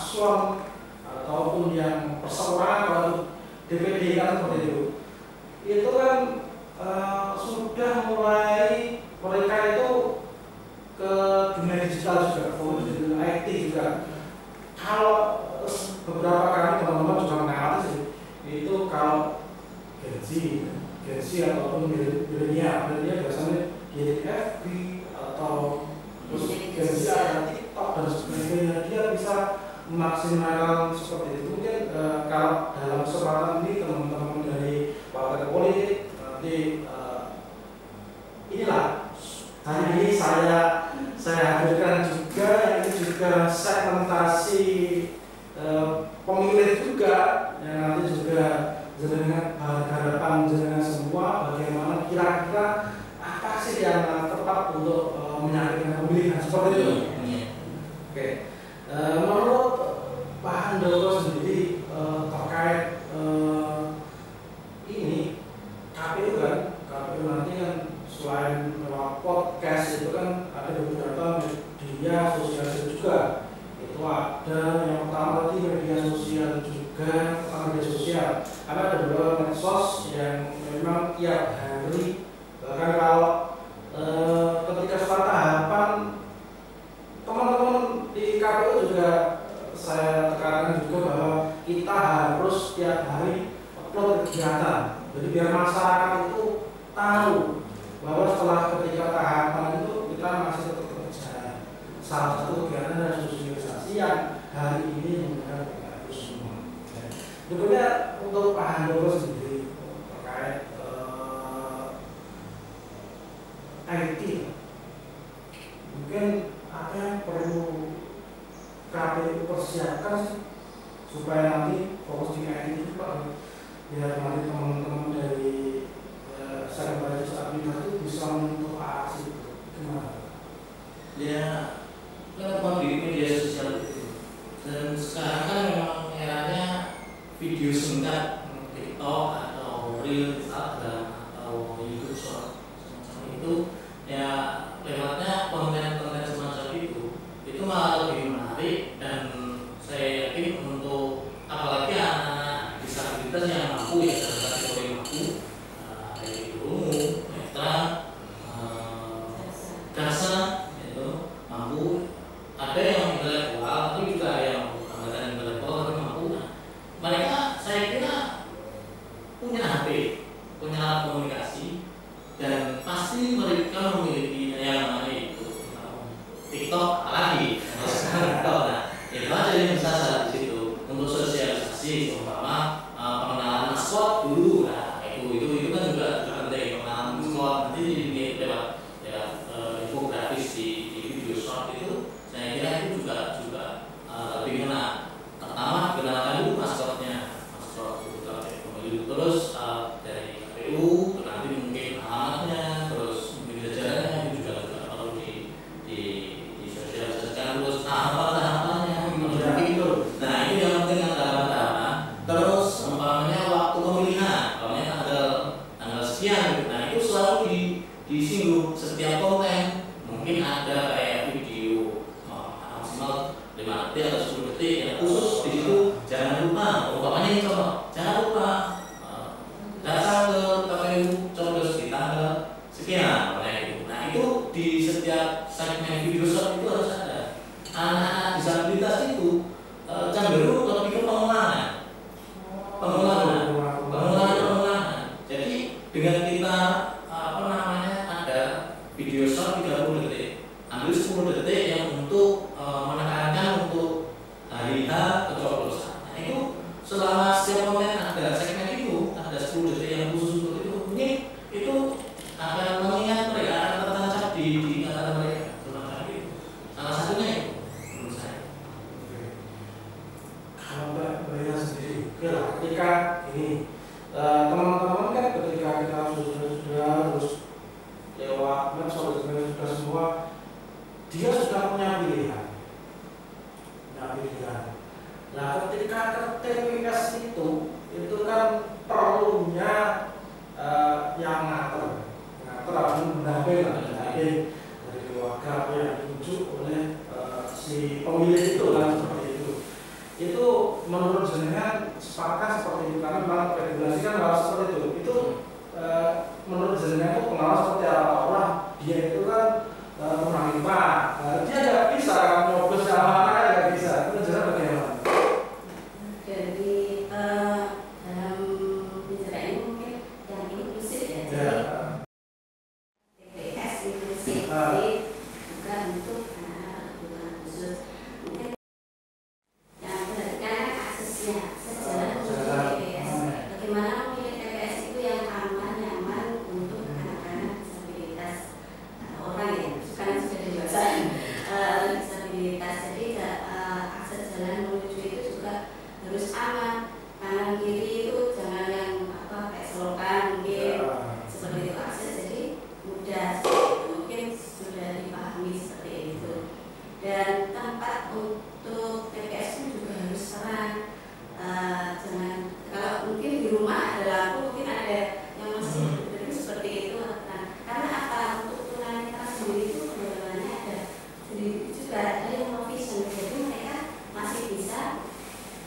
paslon ataupun yang perseorangan atau DPD kan seperti itu kan sudah mulai mereka itu ke dunia digital juga, ke IT juga. Kalau beberapa kali teman-teman juga mengalami sih, itu kalau Gen Z ataupun milenial biasanya di FB atau terus Gen Z ada TikTok dan sebagainya, dia bisa maksimalkan seperti itu. Mungkin kalau dalam kesempatan ini teman-teman dari partai politik nanti inilah hari ini saya hadirkan juga, ini juga segmentasi pemilih juga yang nanti juga dengan harapan jenengan semua bagaimana kira-kira apa sih yang tepat untuk menyampaikan pemilihan seperti itu. Oke. Menurut Pak Handoko sendiri terkait ini KPU nanti kan selain lewat podcast itu kan ada beberapa media sosial juga. Itu ada yang pertama tadi media sosial juga, media sosial. Ada beberapa medsos yang memang tiap hari, bahkan kalau ketika suatu tahapan teman-teman di KPU juga saya tekankan juga bahwa kita harus tiap hari upload kegiatan. Jadi biar masyarakat itu tahu bahwa setelah ketika tahapan itu kita masih tetap bekerja. Salah satu kegiatan adalah sosialisasi yang hari ini menggunakan KPU semua. Berikutnya untuk Pak Handoko sendiri terkait IT, mungkin apa yang perlu KPU persiapkan sih supaya nanti fokus di IT itu Pak, biar nanti teman-teman dari Sekretariat Administrasi itu bisa menentukan aksi itu gimana? Ya, kan di media sosial itu, dan sekarang kan memang eranya video singkat, TikTok atau Reel, Instagram atau YouTube Short semacam itu, ya lewatnya konten-konten semacam itu malah lebih menarik, dan saya yakin untuk apalagi anak-anak disabilitas yang mampu ya dalam kategori mampu, kayak ilmu, netra, kasa, itu mampu. Ada yang intelektual, tapi juga ada yang hambatan intelektual tapi mampu. Mereka saya kira punya HP, punya alat komunikasi, dan pasti mereka memiliki yang namanya itu TikTok lagi. Nah, itu aja yang bisa salah di situ untuk sosialisasi, umpama pengenalan maskot dulu. Nah, itu kan juga penting, pengenalan maskot. Nanti lewat infografis di video short itu, saya kira itu juga lebih kena. Pertama kenalkan dulu maskotnya, maskot pemilu, terus dari KPU, nanti mungkin alamatnya, terus mungkin jajarannya itu juga perlu disosialisasikan, terus tahapan-tahapannya gitu. Nah itu yang penting yang tahapan-tahapan. Terus umpamanya waktu pemilihan, umpamanya tanggal sekian, nah itu selalu disinggung setiap konten. Mungkin ada kayak video maksimal 5 detik atau 10 detik yang khusus di situ. Jangan lupa, umpamanya ini contoh, jangan lupa datang ke KPU coblos di tanggal sekian, gitu. Nah itu di setiap segmen video short itu harus ada. Anak-anak disabilitas itu cenderung lebih ke pengulangan. Jadi dengan kita ada video short 30 detik, ambil 10 detik yang untuk menekankan untuk hari H pencoblosan. Nah itu selama setiap konten ada segmen itu, ada 10 detik yang khusus untuk itu, mungkin itu akan mengingat mereka, akan tertancap di ingatan mereka. Salah satunya itu menurut saya. Kalau Mbak Bayar sendiri, ketika ini teman-teman kan ketika kita sudah terus lewat medsos sudah semua, dia sudah punya pilihan. Nah ketika ke TPS itu kan perlunya yang ngatur atau mendampingi dari keluarga yang ditunjuk oleh si pemilih itu kan seperti itu. itu menurut jenengan sepakat seperti itu karena memang regulasi kan harus seperti itu. Itu menurut jenengan itu pengawas seperti apa? Orang dia itu kan orang IPA, dia nggak bisa nyoblos sama anak nggak bisa. Itu jenengan bagaimana? Jadi dalam bicara ini mungkin yang inklusif ya. TPS inklusif, jadi bukan untuk anak khusus. Mungkin yang berdasarkan aksesnya, sejalan untuk TPS. Bagaimana memilih TPS itu yang aman, nyaman untuk anak-anak disabilitas orang ya, bukan sudah dewasa disabilitas. Jadi akses jalan menuju itu juga harus aman. Kanan kiri itu jangan yang kayak selokan mungkin seperti itu akses, jadi mudah, mungkin sudah dipahami seperti itu. Dan tempat untuk TPS pun juga harus terang. Jangan kalau mungkin di rumah ada lampu, mungkin ada yang masih berdiri seperti itu. Karena apa, untuk tunanetra sendiri itu kebetulannya ada sendiri juga ada yang low vision, jadi mereka masih bisa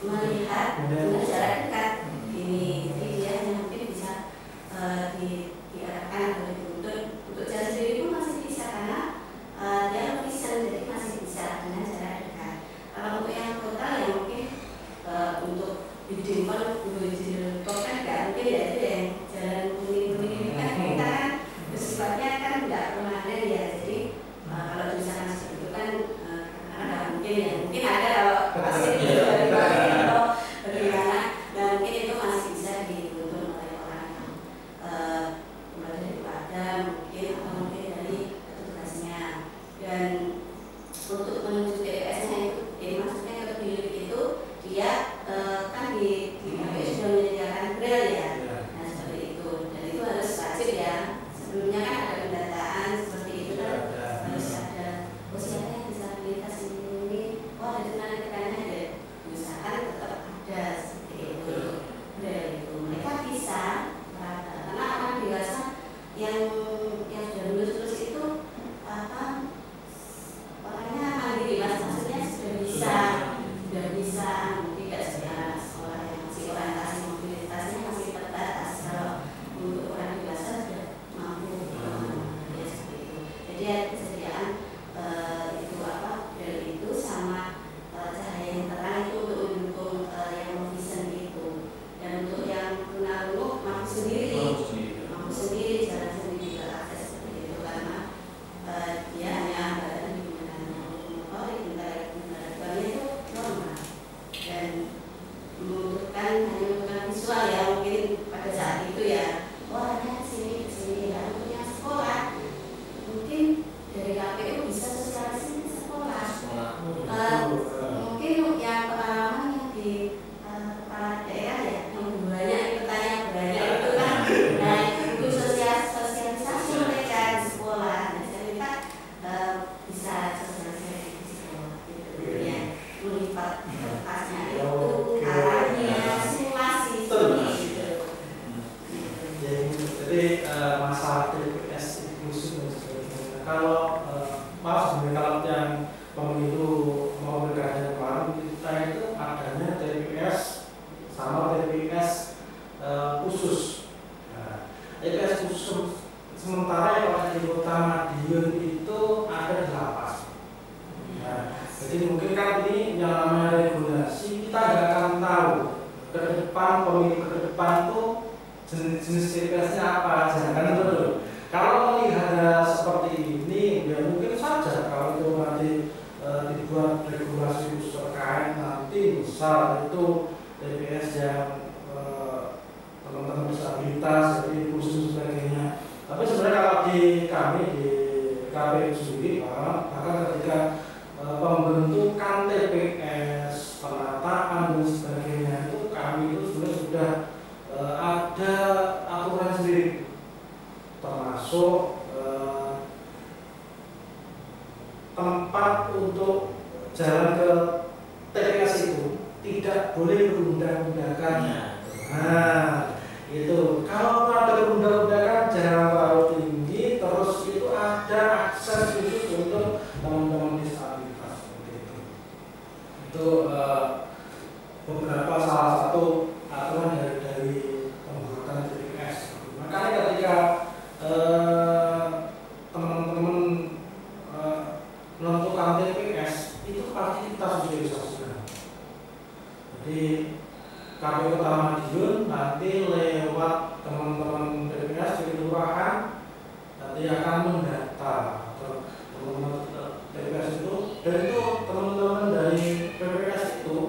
melihat dengan jarak dekat ini. Jadi dia hanya mungkin bisa diarahkan atau dituntut untuk jalan sendiri pun masih bisa karena dia low vision, jadi masih bisa dengan jarak dekat. Kalau untuk yang total ya mungkin untuk didimpel kan nggak mungkin ya, itu yang jalan kuning-kuning kan kita kan bersifatnya kan nggak permanen ya. Jadi kalau misalkan seperti itu kan karena nggak mungkin ya, mungkin ada kalau pasti dari atau bagaimana, dan mungkin itu masih bisa dituntut oleh orang yang dari padam mungkin atau mungkin dari petugasnya. Dan untuk menuju TPS-nya itu, jadi maksudnya ke bilik itu dia kan di KPU sudah menyediakan braille ya. Nah seperti itu, dan itu harus wajib ya. Sebelumnya kan ada pendataan seperti itu kan harus ada. Oh siapa yang disabilitas ini? Oh ada tunanetranya ada. Usahakan tetap ada seperti itu. Braille itu mereka bisa karena orang dewasa yang sudah lulus itu orangnya mandiri mas, maksudnya sudah bisa tidak seperti anak sekolah yang masih orientasi mobilitasnya masih terbatas. Kalau untuk orang dewasa sudah mampu ya seperti itu. Jadi ada kesediaan itu dari itu sama cahaya yang terang itu untuk mendukung yang low vision itu. Dan untuk yang tunarungu mampu sendiri jalan sendiri ke akses seperti itu karena dia hanya digunakan motor, kendara itu normal dan membutuhkan hanya membutuhkan visual ya mungkin pada saat itu ya. Oh hanya kesini ya. Untuk yang sekolah mungkin dari KPU bisa sosialisasi ke sekolah. Mungkin yang pengalaman yang di kepala daerah ya yang banyak pertanyaan banyak itu kan. Nah itu sosialisasi mereka di sekolah. Nah saya minta bisa sosialisasi di sekolah gitu ya, melipat kertasnya itu arahnya simulasi gitu. Jadi masalah TPS inklusif dan sebagainya. Kalau maaf sebenarnya kalau yang pemilu mau pilkada kemarin kita itu adanya TPS sama TPS khusus. Nah, TPS khusus sementara yang ada di Kota Madiun itu ada 8. Nah, jadi mungkin kan ini yang namanya regulasi kita nggak akan tahu ke depan pemilu ke depan tuh jenis TPS-nya apa aja kan betul. Kalau melihat seperti ini ya mungkin saja kalau itu nanti dibuat regulasi khusus terkait nanti misal itu TPS yang teman-teman disabilitas jadi khusus sebagainya. Tapi sebenarnya kalau di kami di KPU sendiri bahkan ketika pembentukan TPS, penataan dan sebagainya itu kami itu sebenarnya sudah ada aturan sendiri, termasuk tempat untuk jalan ke TPS itu tidak boleh berundak-undakan. Nah, itu kalau ada berundak-undakan jangan terlalu tinggi, terus itu ada akses khusus untuk teman-teman disabilitas seperti itu. Itu beberapa salah satu aturan dari pembuatan TPS. Makanya ketika teman-teman menentukan TPS itu pasti kita sosialisasikan. Jadi KPU Kota Madiun nanti lewat teman-teman TPS di kelurahan nanti akan mendata atau teman-teman TPS itu, dan itu teman-teman dari PPS itu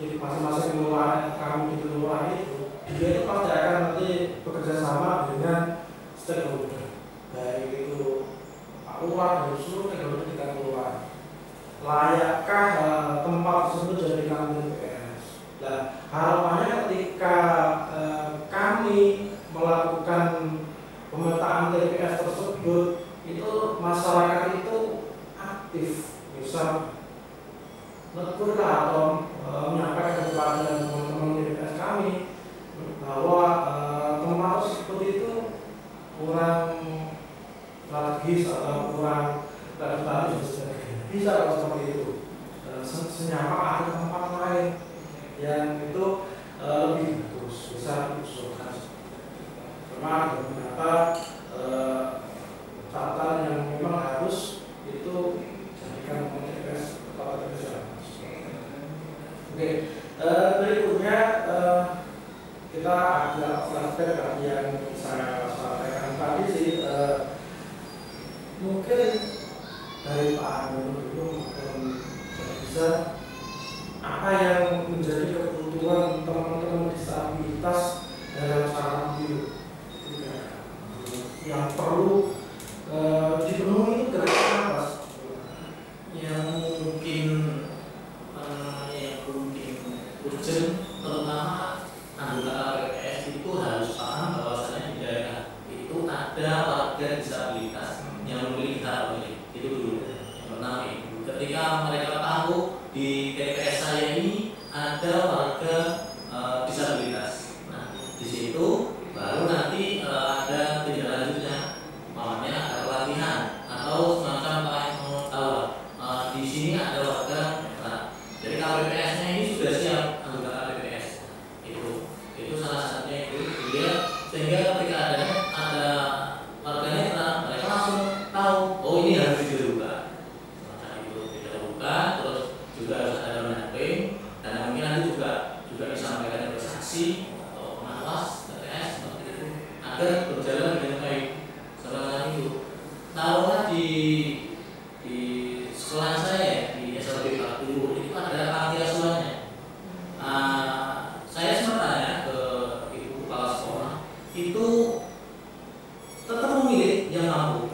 di masing-masing kelurahan kami di kelurahan itu, dia itu pasti akan nanti bekerja sama dengan stakeholder, baik itu Pak Lurah dan seluruh stakeholder di kelurahan. Layakkah tempat tersebut jadi kantor TPS? Nah, harapannya ketika kami melakukan pemetaan TPS tersebut, itu masyarakat itu aktif, bisa menegur atau menyampaikan kepada teman-teman TPS kami bahwa tempat seperti itu kurang strategis atau kurang strategis, bisa kalau seperti itu senyaman ada tempat lain yang itu lebih bagus, bisa diusulkan. Memang beberapa catatan yang memang harus itu jadikan TPS atau TPS. Oke, berikutnya kita agak flashback yang saya sampaikan tadi sih, mungkin dari Pak Anu dulu bisa apa yang menjadi kebutuhan teman-teman disabilitas dalam sarana hidup yang perlu dipenuhi itu kira-kira apa? Yang mungkin urgent, terutama anggota PPS itu harus paham bahwasanya di daerah itu ada warga disabilitas yang memiliki hak pilih. Itu dulu yang pertama. Ketika mereka tahu di TPS saya ini ada warga disabilitas, nah di situ baru nanti ada tindak lanjutnya, makanya ada pelatihan atau semacam tahu di sini ada warga. Nah, jadi KPPS-nya ini sudah siap, anggota KPPS itu salah satunya itu dia, sehingga ketika ada warga netra, mereka langsung tahu, oh ini harus dibuka. Nah itu dibuka, terus juga harus ada mapping, dan mungkin nanti juga bisa memberikan saksi atau pengawas TPS seperti itu agar berjalan dengan baik. Setelah itu, taruhlah di sekolah saya di SLB 40 itu ada panti asuhannya. Saya sempat tanya ke ibu kepala sekolah, itu tetap memilih yang mampu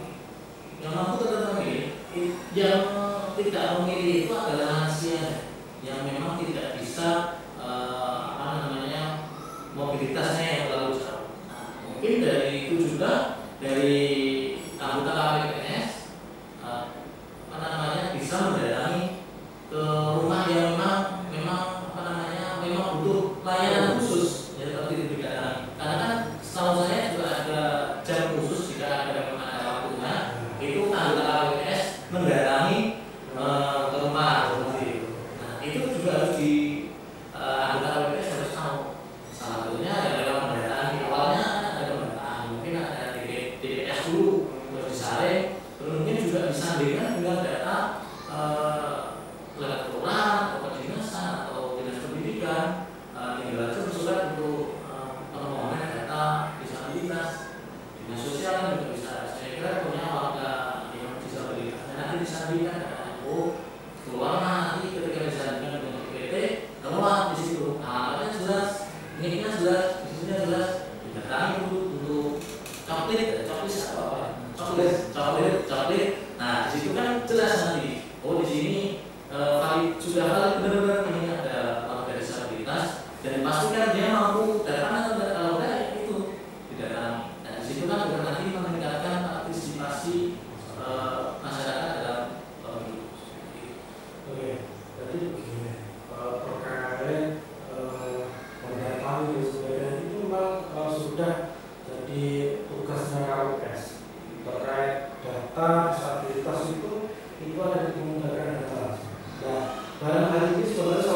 tetap memilih. Yang tidak memilih itu adalah lansia yang memang tidak bisa mobilitasnya yang terlalu jauh. Nah, mungkin dari itu juga dari anggota KPPS bisa mendatangi ke rumah yang memang butuh pelayanan khusus, ya seperti itu didatangi. Karena kan setahu saya juga ada jam khusus jika ada waktunya, itu anggota KPPS mendatangi ke rumah seperti itu. Nah itu juga harus di anggota KPPS harus tahu. Salah satunya adalah mendatangi. Awalnya ada pendataan, mungkin ada DPS dulu, terus disaring, terus mungkin juga disandingkan dengan data lewat kelurahan atau kedinasan atau dinas pendidikan, tinggal aja bersurat untuk permohonan data disabilitas. Dinas sosial kan juga bisa. Saya kira punya warga yang disabilitas, nanti disandingkan dengan keluar nanti ketika disandingkan dengan IPT, keluar di situ alamatnya jelas, nicknya jelas, isinya jelas, didatangi dulu untuk coklit apa? Nah di situ kan jelas nanti. Oh di sini sudah valid benar-benar ini ada warga disabilitas, dan pastikan dia mampu datang atau kalau enggak itu didatangi. Nah di situ kan juga nanti meningkatkan partisipasi masyarakat dalam pemilu. Oke, jadi begini, terkait pendataan dan sebagainya itu memang sudah jadi tugasnya KPPS. Terkait data disabilitas itu ada di Kementerian Data. Nah, dalam hal ini sebenarnya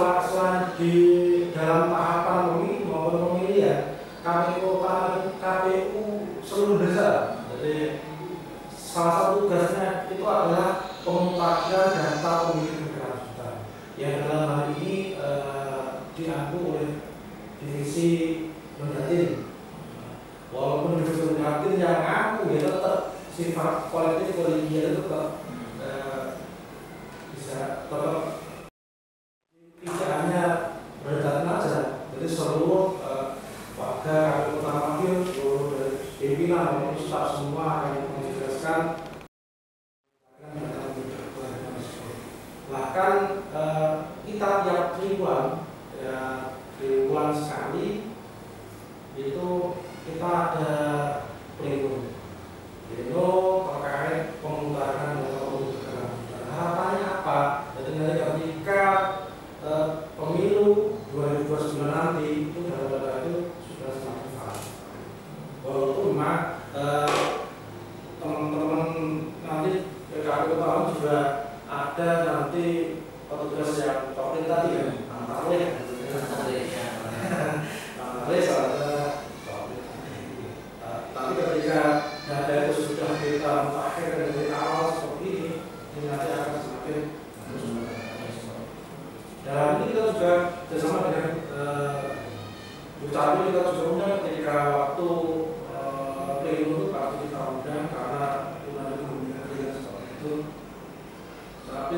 data pemilih berkelanjutan yang dalam hal ini diambil oleh divisi Mendatin. Walaupun divisi Mendatin yang ngaku ya tetap sifat kualitatif kolegial itu tetap bisa tetap tidak hanya berdatang aja, jadi seluruh warga KPU Kota Madiun, seluruh pimpinan maupun staf semua yang menjelaskan bahkan kita tiap triwulan ya triwulan sekali itu kita ada pleno terkait pemutaran data pemutaran. Harapannya apa? Jadi nanti ketika pemilu 2029 nanti itu data itu sudah semakin valid. Walaupun memang teman-teman nanti KPU tahun juga ada nanti petugas yang topik tadi ya, antaranya tapi ketika data itu sudah kita mutakhir dari awal seperti ini nanti akan semakin dalam ini kita juga bersama dengan Dukcapil kita juga undang ketika waktu pleno itu pasti kita undang karena nanti memberikan seperti itu. Tapi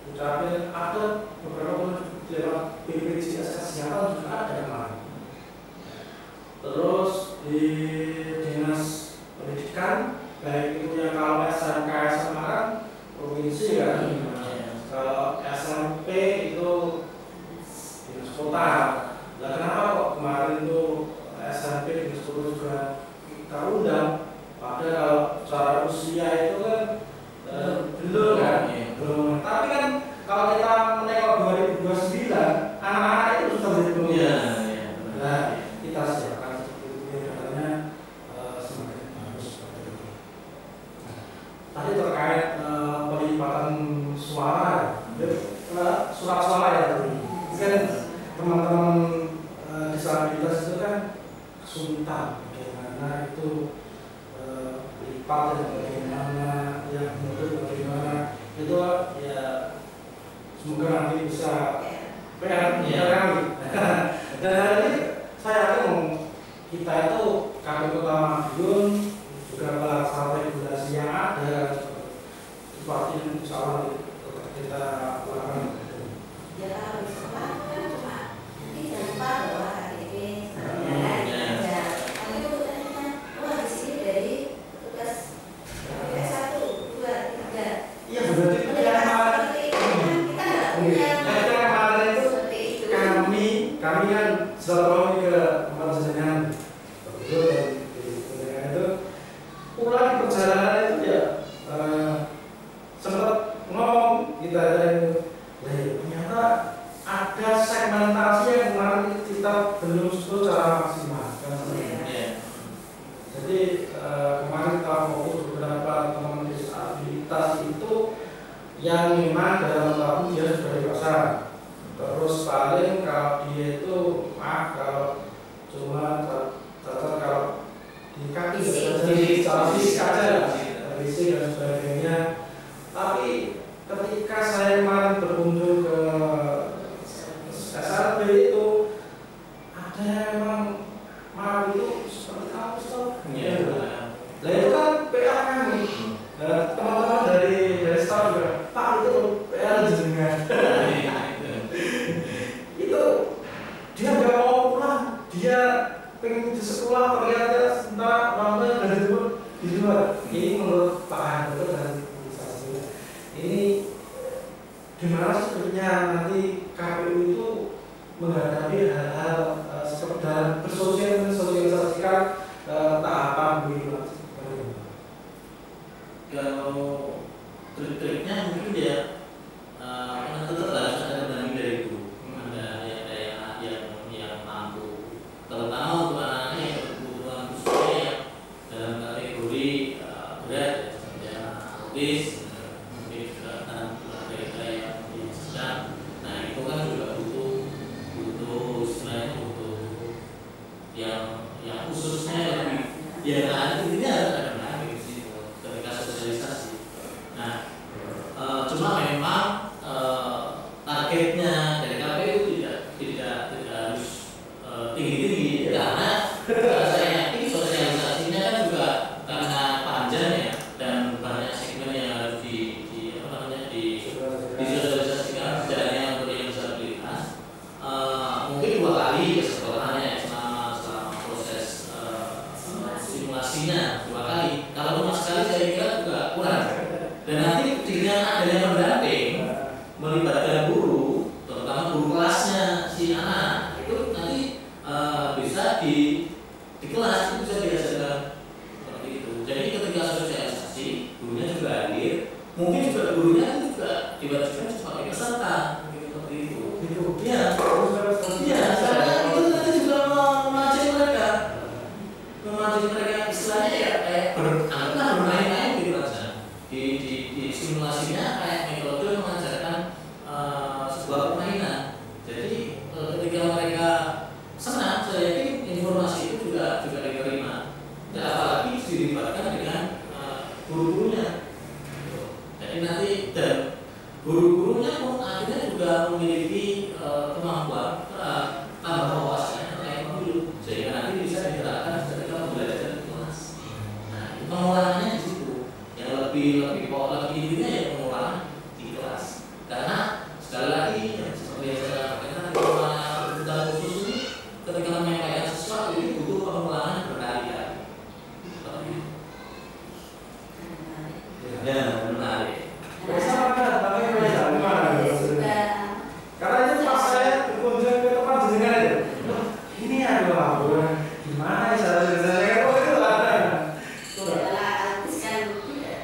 Dukcapil ada beberapa lewat BPJS Kesehatan juga ada kemarin. Terus di Dinas Pendidikan baik itu yang kalau SMK SMA kan provinsi kan, kalau SMP itu dinas kota. Nah kenapa kok kemarin itu SMP dinas kota juga kita undang? Padahal kalau secara usia itu kan belum kan, belum. Tapi kan kalau kita menengok 2029 anak-anak itu sudah jadi pemimpin. Nah kita siapkan katanya semakin bagus seperti itu. Tadi terkait pelipatan suara, surat suara ya tadi. Kan teman-teman disabilitas itu kan kesulitan bagaimana itu lipat dan bagaimana yang menurut bagaimana itu ya semoga nanti bisa PR kami. Dan hari ini saya yakin kita itu KPU Kota Madiun juga melaksanakan regulasi yang ada seperti insya Allah kita lakukan. Ya kalau di sekolah kan cuma ini jangan lupa bahwa KTP ya. Tapi urutannya wah di sini dari tugas S1, 2, 3. Iya berarti kami kan selalu ke tempat jenengan itu pulang di perjalanan itu ya sempat ngomong kita ternyata ada segmentasi yang kemarin kita belum secara maksimal kan? Jadi kemarin kita fokus beberapa teman disabilitas itu yang memang dalam tahun dia sudah dewasa. Terus paling kalau dia itu kalau cuma cacat kalau di kaki di fisik aja fisik dan sebagainya. Tapi ketika saya kemarin berkunjung ke SLB itu ada yang memang mau itu seperti apa sih? Nah itu kan PA kami. Teman-teman dari staff juga Pak itu PA jenengan. Dia nggak mau pulang, dia pengen di sekolah ternyata sementara orangnya dari di luar. Ini menurut Pak Handoko dan organisasinya ini gimana sebetulnya nanti KPU itu menghadapi hal-hal seperti bersosialisasikan tahapan pemilu. Kalau trik-triknya mungkin dia tetap harus ada banding dari itu. Terutama untuk anak-anak yang berkebutuhan khusus dalam kategori berat, yang autis, mungkin juga mereka yang sedang. Nah itu kan juga butuh istilahnya butuh yang khususnya lebih. Ya intinya harus ada banding di situ ketika sosialisasi. Nah targetnya dari KPU tidak harus tinggi-tinggi karena saya yakin sosialisasinya kan juga karena panjang ya dan banyak segmen yang harus disosialisasikan jalannya untuk yang disabilitas. Mungkin 2 kali ke sekolahnya selama proses simulasinya 2 kali. Kalau cuma sekali saya kira juga kurang. Dan nanti dengan adanya pendamping melibatkan guru, terutama guru kelasnya si anak, itu nanti bisa di kelas itu bisa diajarkan seperti itu. Jadi ketika sosialisasi, gurunya juga hadir, mungkin juga gurunya itu juga diwajibkan sebagai peserta, seperti itu. Ya, karena itu nanti juga memancing mereka istilahnya ya kayak bermain-main gitu aja. Di simulasinya kayak metode mengajarkan sebuah permainan. Jadi ketika mereka senang, saya yakin informasi itu juga diterima. Dan apalagi dilibatkan dengan guru-gurunya. Jadi nanti dan guru-gurunya pun akhirnya juga memiliki kemampuan tambah wawasannya terkait pemilu, sehingga nanti bisa diterapkan ketika pembelajaran di kelas. Nah, pengulangannya di situ. Yang lebih intinya ya pengulangan di kelas. Karena sekali lagi seperti yang saya katakan tadi, khusus ini ketika menyampaikan sesuatu ini butuh pengulangan berkali-kali. Ya, menarik. Karena itu pas saya berkunjung ke tempat jenengan itu, ini adalah gimana ya saya itu ada.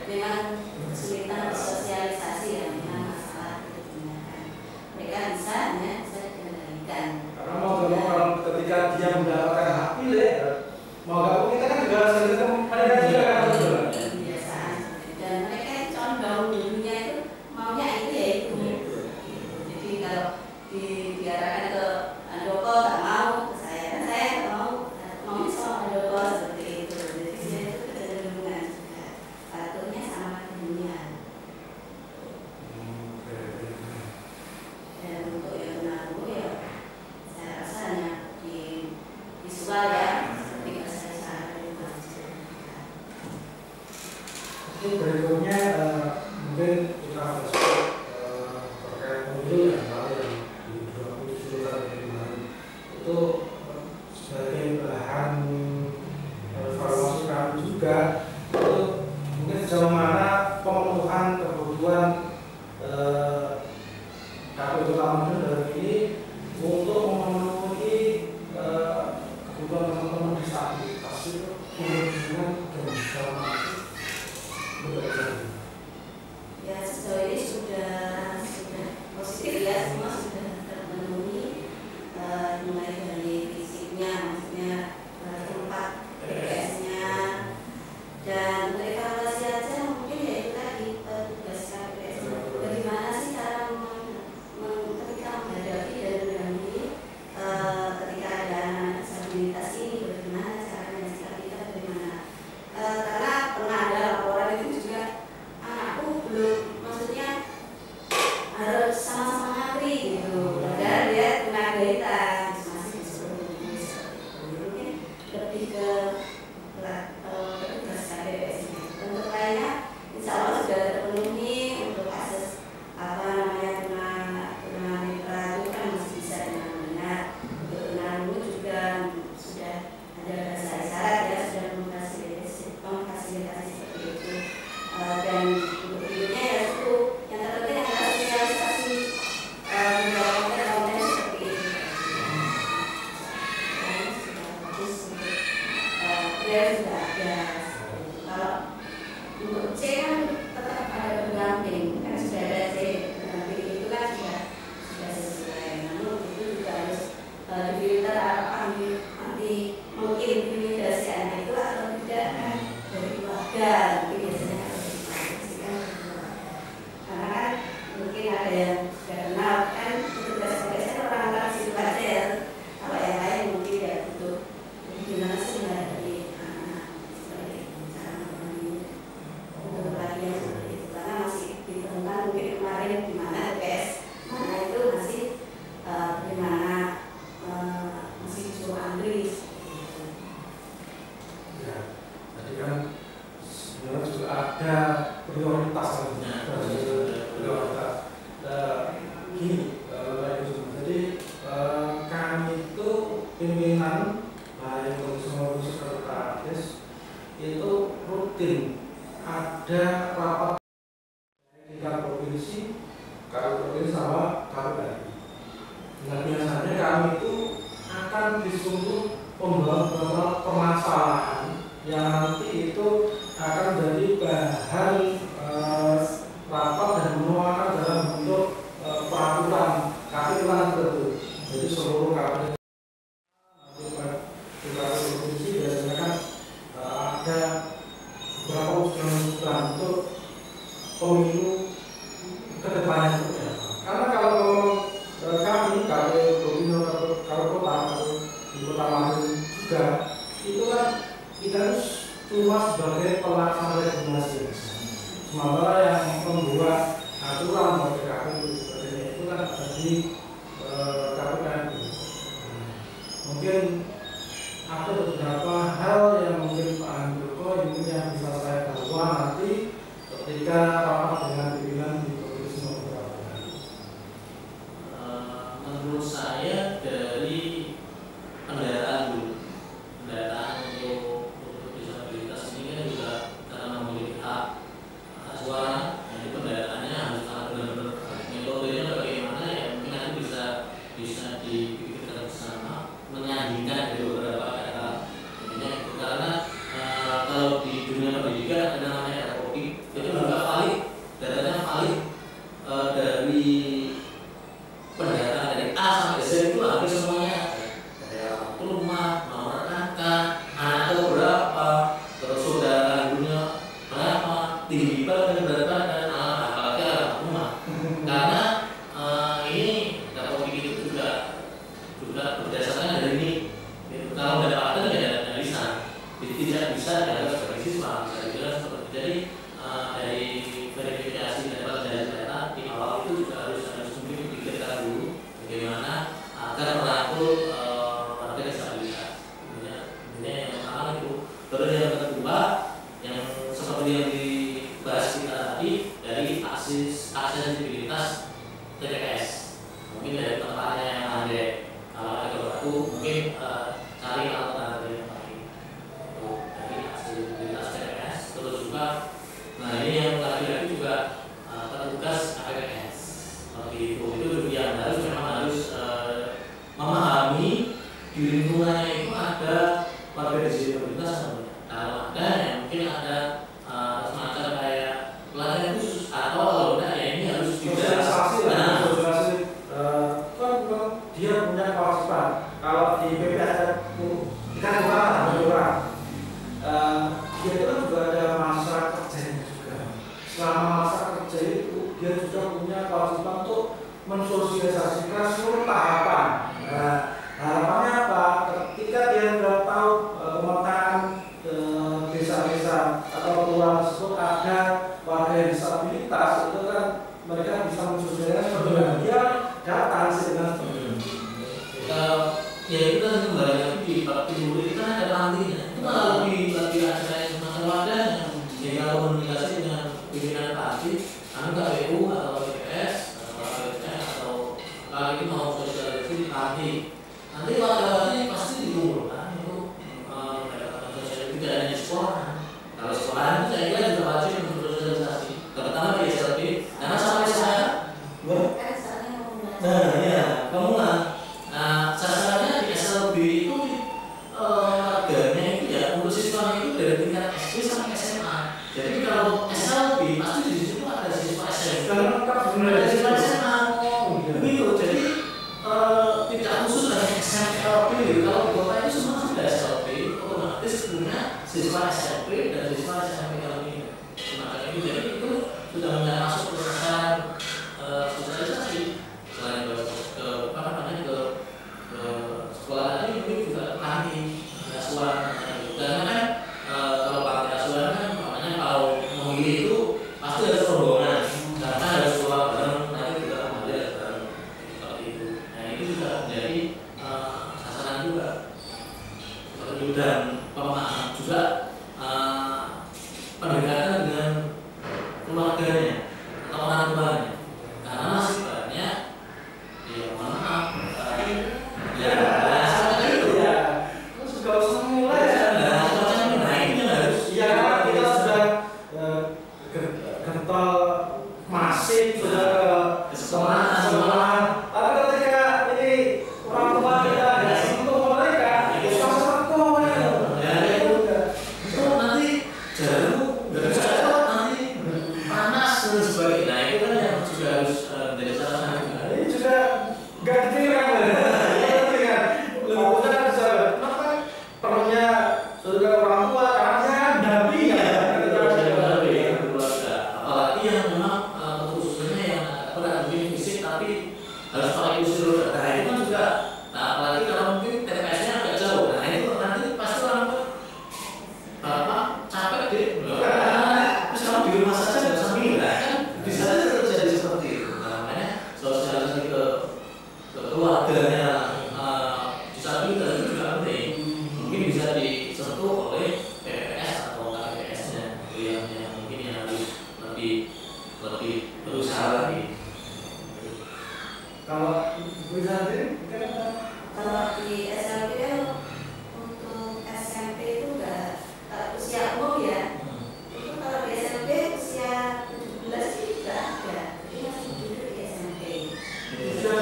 Memang kesulitan sosialisasi ya, memang masalah kebijakan. Mereka bisa dikendalikan. Karena mau ketika dia mendapatkan hak pilih, mau gak mau kita kan juga harus mereka juga kan kebiasaan. Dan mereka condong dulunya itu maunya itu ya itu. Jadi kalau diarahkan ke Andoko tak mau, ke saya tak mau sama Andoko seperti itu. Jadi dia itu kecenderungan juga. Satunya sama dunia. Dan untuk yang menanggung ya, saya rasa hanya di visual ya, seperti yang saya sarankan. Mungkin berikutnya mungkin kita harus terkait pemilu yang kemarin di 27 dari kemarin itu sebagai bahan evaluasi kami juga itu mungkin sejauh mana pemenuhan kebutuhan KPU Kota Madiun ini untuk memenuhi kebutuhan teman-teman disabilitas itu dengan Ya sejauh ini sudah positif ya, semua sudah terpenuhi, mulai dari fisiknya, maksudnya tempat PPS-nya, dan untuk evaluasi aja mungkin ya itu tadi tugas KPS. Bagaimana sih cara ketika gini, jadi kami itu pimpinan baik maupun sekretaris itu rutin ada rapat tingkat provinsi, kabupaten sama kabupaten. Nah biasanya kami itu akan disuruh membawa permasalahan yang nanti itu akan jadi bahan rapat dan menuangkan dalam bentuk peraturan tertentu. Jadi seluruh kabupaten provinsi biasanya kan ada beberapa usulan untuk pemilu ke depannya. Karena kalau kami, kalau kota atau di kota Malang juga itu kan kita cuma sebagai pelaksana regulasi. Sementara yang membuat aturan bagi KPU itu kan ada di KPU. Mungkin ada beberapa hal yang mungkin Pak Andoko ini yang bisa saya bawa nanti ketika rapat dengan pimpinan di provinsi maupun kabupaten. Menurut saya dari pendataan untuk disabilitas ini kan juga karena memiliki hak suara, jadi pendataannya harus benar-benar metodenya bagaimana ya mungkin nanti bisa dipikirkan bersama menyajikan dari beberapa data karena kalau di dunia pendidikan ada namanya ROP itu juga valid, datanya valid dari pendataan dari A sampai Z itu hampir semuanya dari alamat rumah, nomor kakak, anak berapa, terus saudara kandungnya berapa, tinggi badan berapa dan apalagi alamat rumah. Karena ini ROP itu juga berdasarkan dari ini. Kalau data itu tidak ada lisan, tidak bisa dianggap sebagai siswa. Jadi dari verifikasi dari data di awal itu juga harus mungkin dipikirkan dulu bagaimana agar merangkul warga disabilitas. Ini yang pertama itu. Terus yang kedua yang seperti yang dibahas kita tadi dari aksesibilitas TPS. Mungkin dari tempatnya yang ada. Kalau ada waktu mungkin cari alternatif yang lain dari aksesibilitas TPS. Terus juga, nah ini yang lagi-lagi juga petugas APPS seperti itu yang memang harus memahami di lingkungannya itu ada warga disabilitas. Kalau ada ya mungkin ada semacam kayak pelatihan khusus atau kalau enggak ya ini harus sosialisasi. Dia punya kewajiban. Kalau di PPS kan orang, dia itu kan juga ada masa kerjanya juga. Selama masa kerja itu dia juga punya kewajiban untuk mensosialisasikan seluruh tahapan. Harapannya apa? Ketika dia sudah tahu pemetaan desa-desa atau kelurahan tersebut ada warga disabilitas, itu kan mereka bisa mensosialisasikan dengan dia datang dengan ya itu kan kembali lagi di bab timur itu kan ada nantinya itu kalau lagi ada semacam wadahnya jadi kalau komunikasi dengan pimpinan parti kami KPU atau PPS atau kalau ini mau sosialisasi di parti nanti wadah-wadahnya pasti dikumpulkan itu sosialisasi tidak hanya sekolah. Kalau sekolah itu saya kira juga wajib untuk sosialisasi terutama di SLB karena sampai saya kemudian sasarannya di SLB itu warganya itu ya untuk siswanya itu dari tingkat SD sampai SMA. Jadi kalau SLB pasti di situ ada siswa SMP, ada siswa SMA. Begitu. Jadi tidak khusus hanya SLB. Kalau di kota itu semua sudah SLB, otomatis punya siswa SMP dan siswa SMP kami. Semacam itu. Jadi itu sudah masuk prosesan sosialisasi selain ke senang. Tapi ketika ini orang tua kita nggak sentuh mereka, itu satu ya. Itu nanti jarum nggak bisa lewat nanti panas dan sebagainya. Nah itu kan yang juga harus dari salah satu. Ini juga nggak dipikirkan. Perlunya saudara orang tua karena saya dampingi ya. Apalagi yang memang khususnya yang berat mungkin fisik tapi harus pakai kursi roda. Nah itu kan juga, nah apalagi kalau mungkin TPS-nya agak jauh. Nah itu nanti pasti orang tua bapak capek deh. Terus kamu di rumah saja nggak usah milih kan bisa saja terjadi seperti itu. Nah makanya sosialisasi ke keluarganya disabilitas itu juga penting. Mungkin bisa disentuh oleh PPS atau KPS-nya yang mungkin yang harus lebih berusaha lagi. Kalau bisa sih, Kalau di SMP kan untuk SMP itu nggak usia umum ya. Itu kalau di SMP usia 17 sih nggak ada. Jadi masih duduk di SMP. usia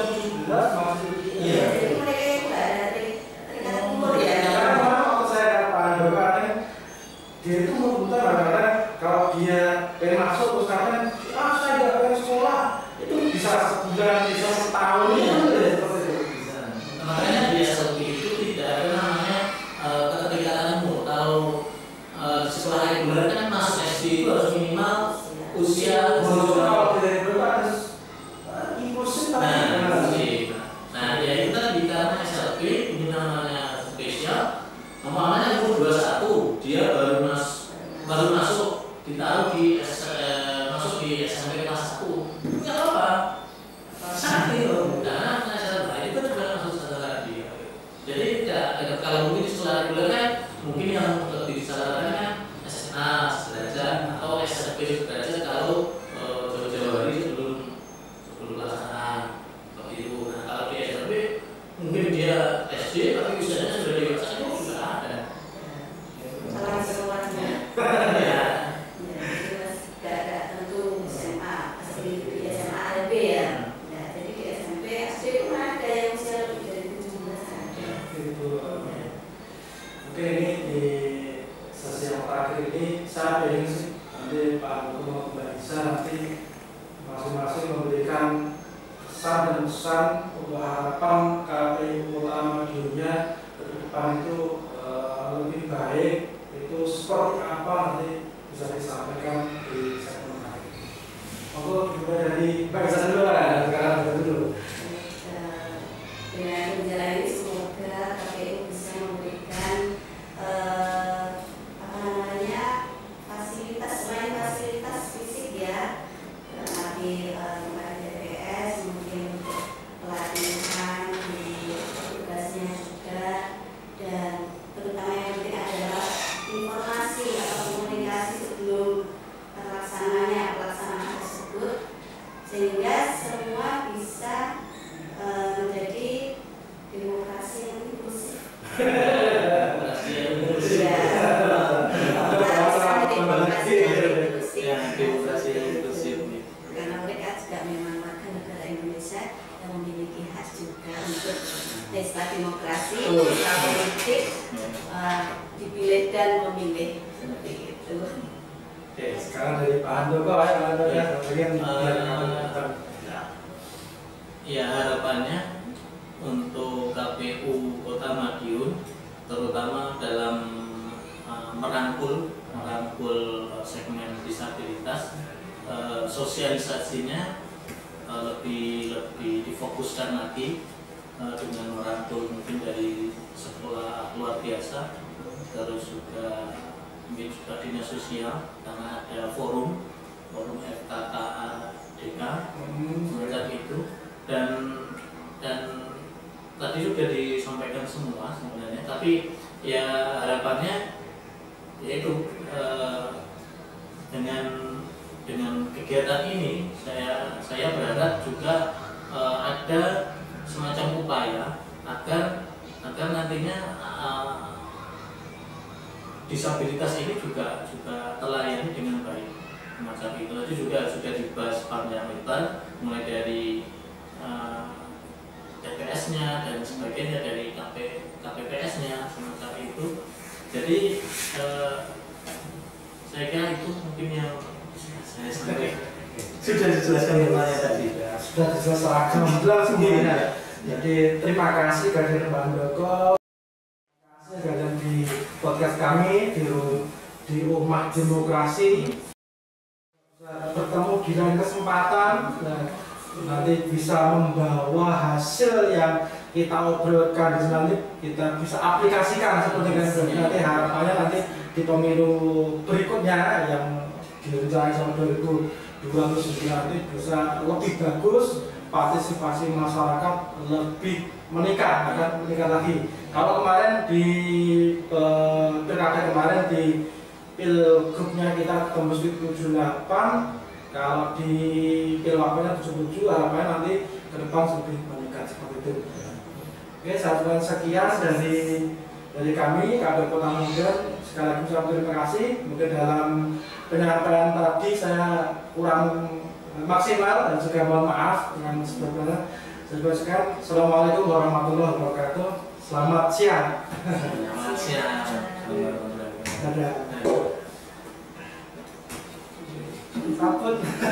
17 masih. Iya. Jadi mereka itu nggak ada tingkat umur ya. Karena waktu saya paham kan, dia itu memutar kadang-kadang kalau dia pengen masuk terus kadang saya nggak pengen sekolah itu bisa sebulan bisa setahun ya seperti itu. Makanya di SLB itu tidak ada namanya keterikatan umur. Kalau di sekolah reguler kan masuk SD itu harus minimal usia 7 tahun. Kalau tidak itu harus impulsif Nah, ya itu tadi karena SLB ini namanya spesial. Namanya umur 21, dia baru masuk ditaruh masuk di SMP kelas 1. Enggak apa-apa. Sakit loh. Karena itu juga masuk sasaran dia. Jadi kalau mungkin di sekolah reguler kan mungkin yang lebih disarankan kan SMA sederajat atau SMP sederajat kalau jauh-jauh hari sebelum pelaksanaan seperti itu. Nah kalau di SMP mungkin dia SD tapi usianya sudah dewasa itu sudah ada. Salah sekolahnya. Ya. Tidak tentu SMA, asli di SMA ada B ya. Nah, jadi di SMP, SD pun ada yang usia lebih dari 17 ada. Oke, ini di sesi yang terakhir ini saya ingin sih nanti Pak Gubernur Mbak Isa nanti masing-masing memberikan kesan dan pesan untuk harapan KPU Kota Madiunnya ke depan itu lebih baik, itu seperti apa nanti bisa disampaikan di segmen akhir. Aku juga dari Mbak Isa dulu lah, sekarang dulu. Dengan menjalani ini semoga KPU bisa memberikan fasilitas selain fasilitas fisik ya, nanti tempat DPS mungkin untuk pelatihan di tugasnya juga, dan terutama yang penting adalah informasi atau komunikasi sebelum pelaksanaan tersebut sehingga semua bisa menjadi demokrasi yang inklusif. Demokrasi yang inklusif. Demokrasi yang inklusif. Karena mereka juga memang warga negara Indonesia yang memiliki hak juga untuk pesta demokrasi, pesta politik, dipilih dan memilih seperti itu. Oke, sekarang dari Pak Handoko ya, bagian ya harapannya untuk KPU Kota Madiun terutama dalam merangkul segmen disabilitas, sosialisasinya lebih difokuskan lagi dengan merangkul mungkin dari sekolah luar biasa, terus juga mungkin juga dinas sosial karena ada forum FKKADK semacam itu, dan tadi sudah disampaikan semua sebenarnya, tapi ya harapannya yaitu dengan kegiatan ini saya berharap juga ada semacam upaya agar nantinya disabilitas ini juga terlayani dengan baik. Macam itu juga sudah dibahas panjang lebar, mulai dari Jadi saya kira itu mungkin yang saya sampaikan. Sudah dijelaskan temanya tadi. Sudah dijelaskan jelas semuanya. Jadi terima kasih kehadiran Pak Handoko, terima kasih kehadiran di podcast kami di Rumah Demokrasi. Bertemu di lain kesempatan, nanti bisa membawa hasil yang kita obrolkan di nanti kita bisa aplikasikan seperti yang nanti harapannya nanti di pemilu berikutnya yang direncanakan sama 2029 nanti bisa lebih bagus, partisipasi masyarakat lebih meningkat, akan meningkat lagi. Kalau kemarin di pilkada kemarin di pilgubnya kita tembus di 78, kalau di pilwakilnya 77, harapannya nanti ke depan lebih meningkat seperti itu. Oke, sahabat sekian dari kami, Kader Kota Medan. Sekali lagi saya terima kasih. Mungkin dalam penyampaian tadi saya kurang maksimal dan juga mohon maaf dengan sebelumnya. Sekian. Assalamualaikum warahmatullahi wabarakatuh. Selamat siang. Selamat siang. Dadah. Takut.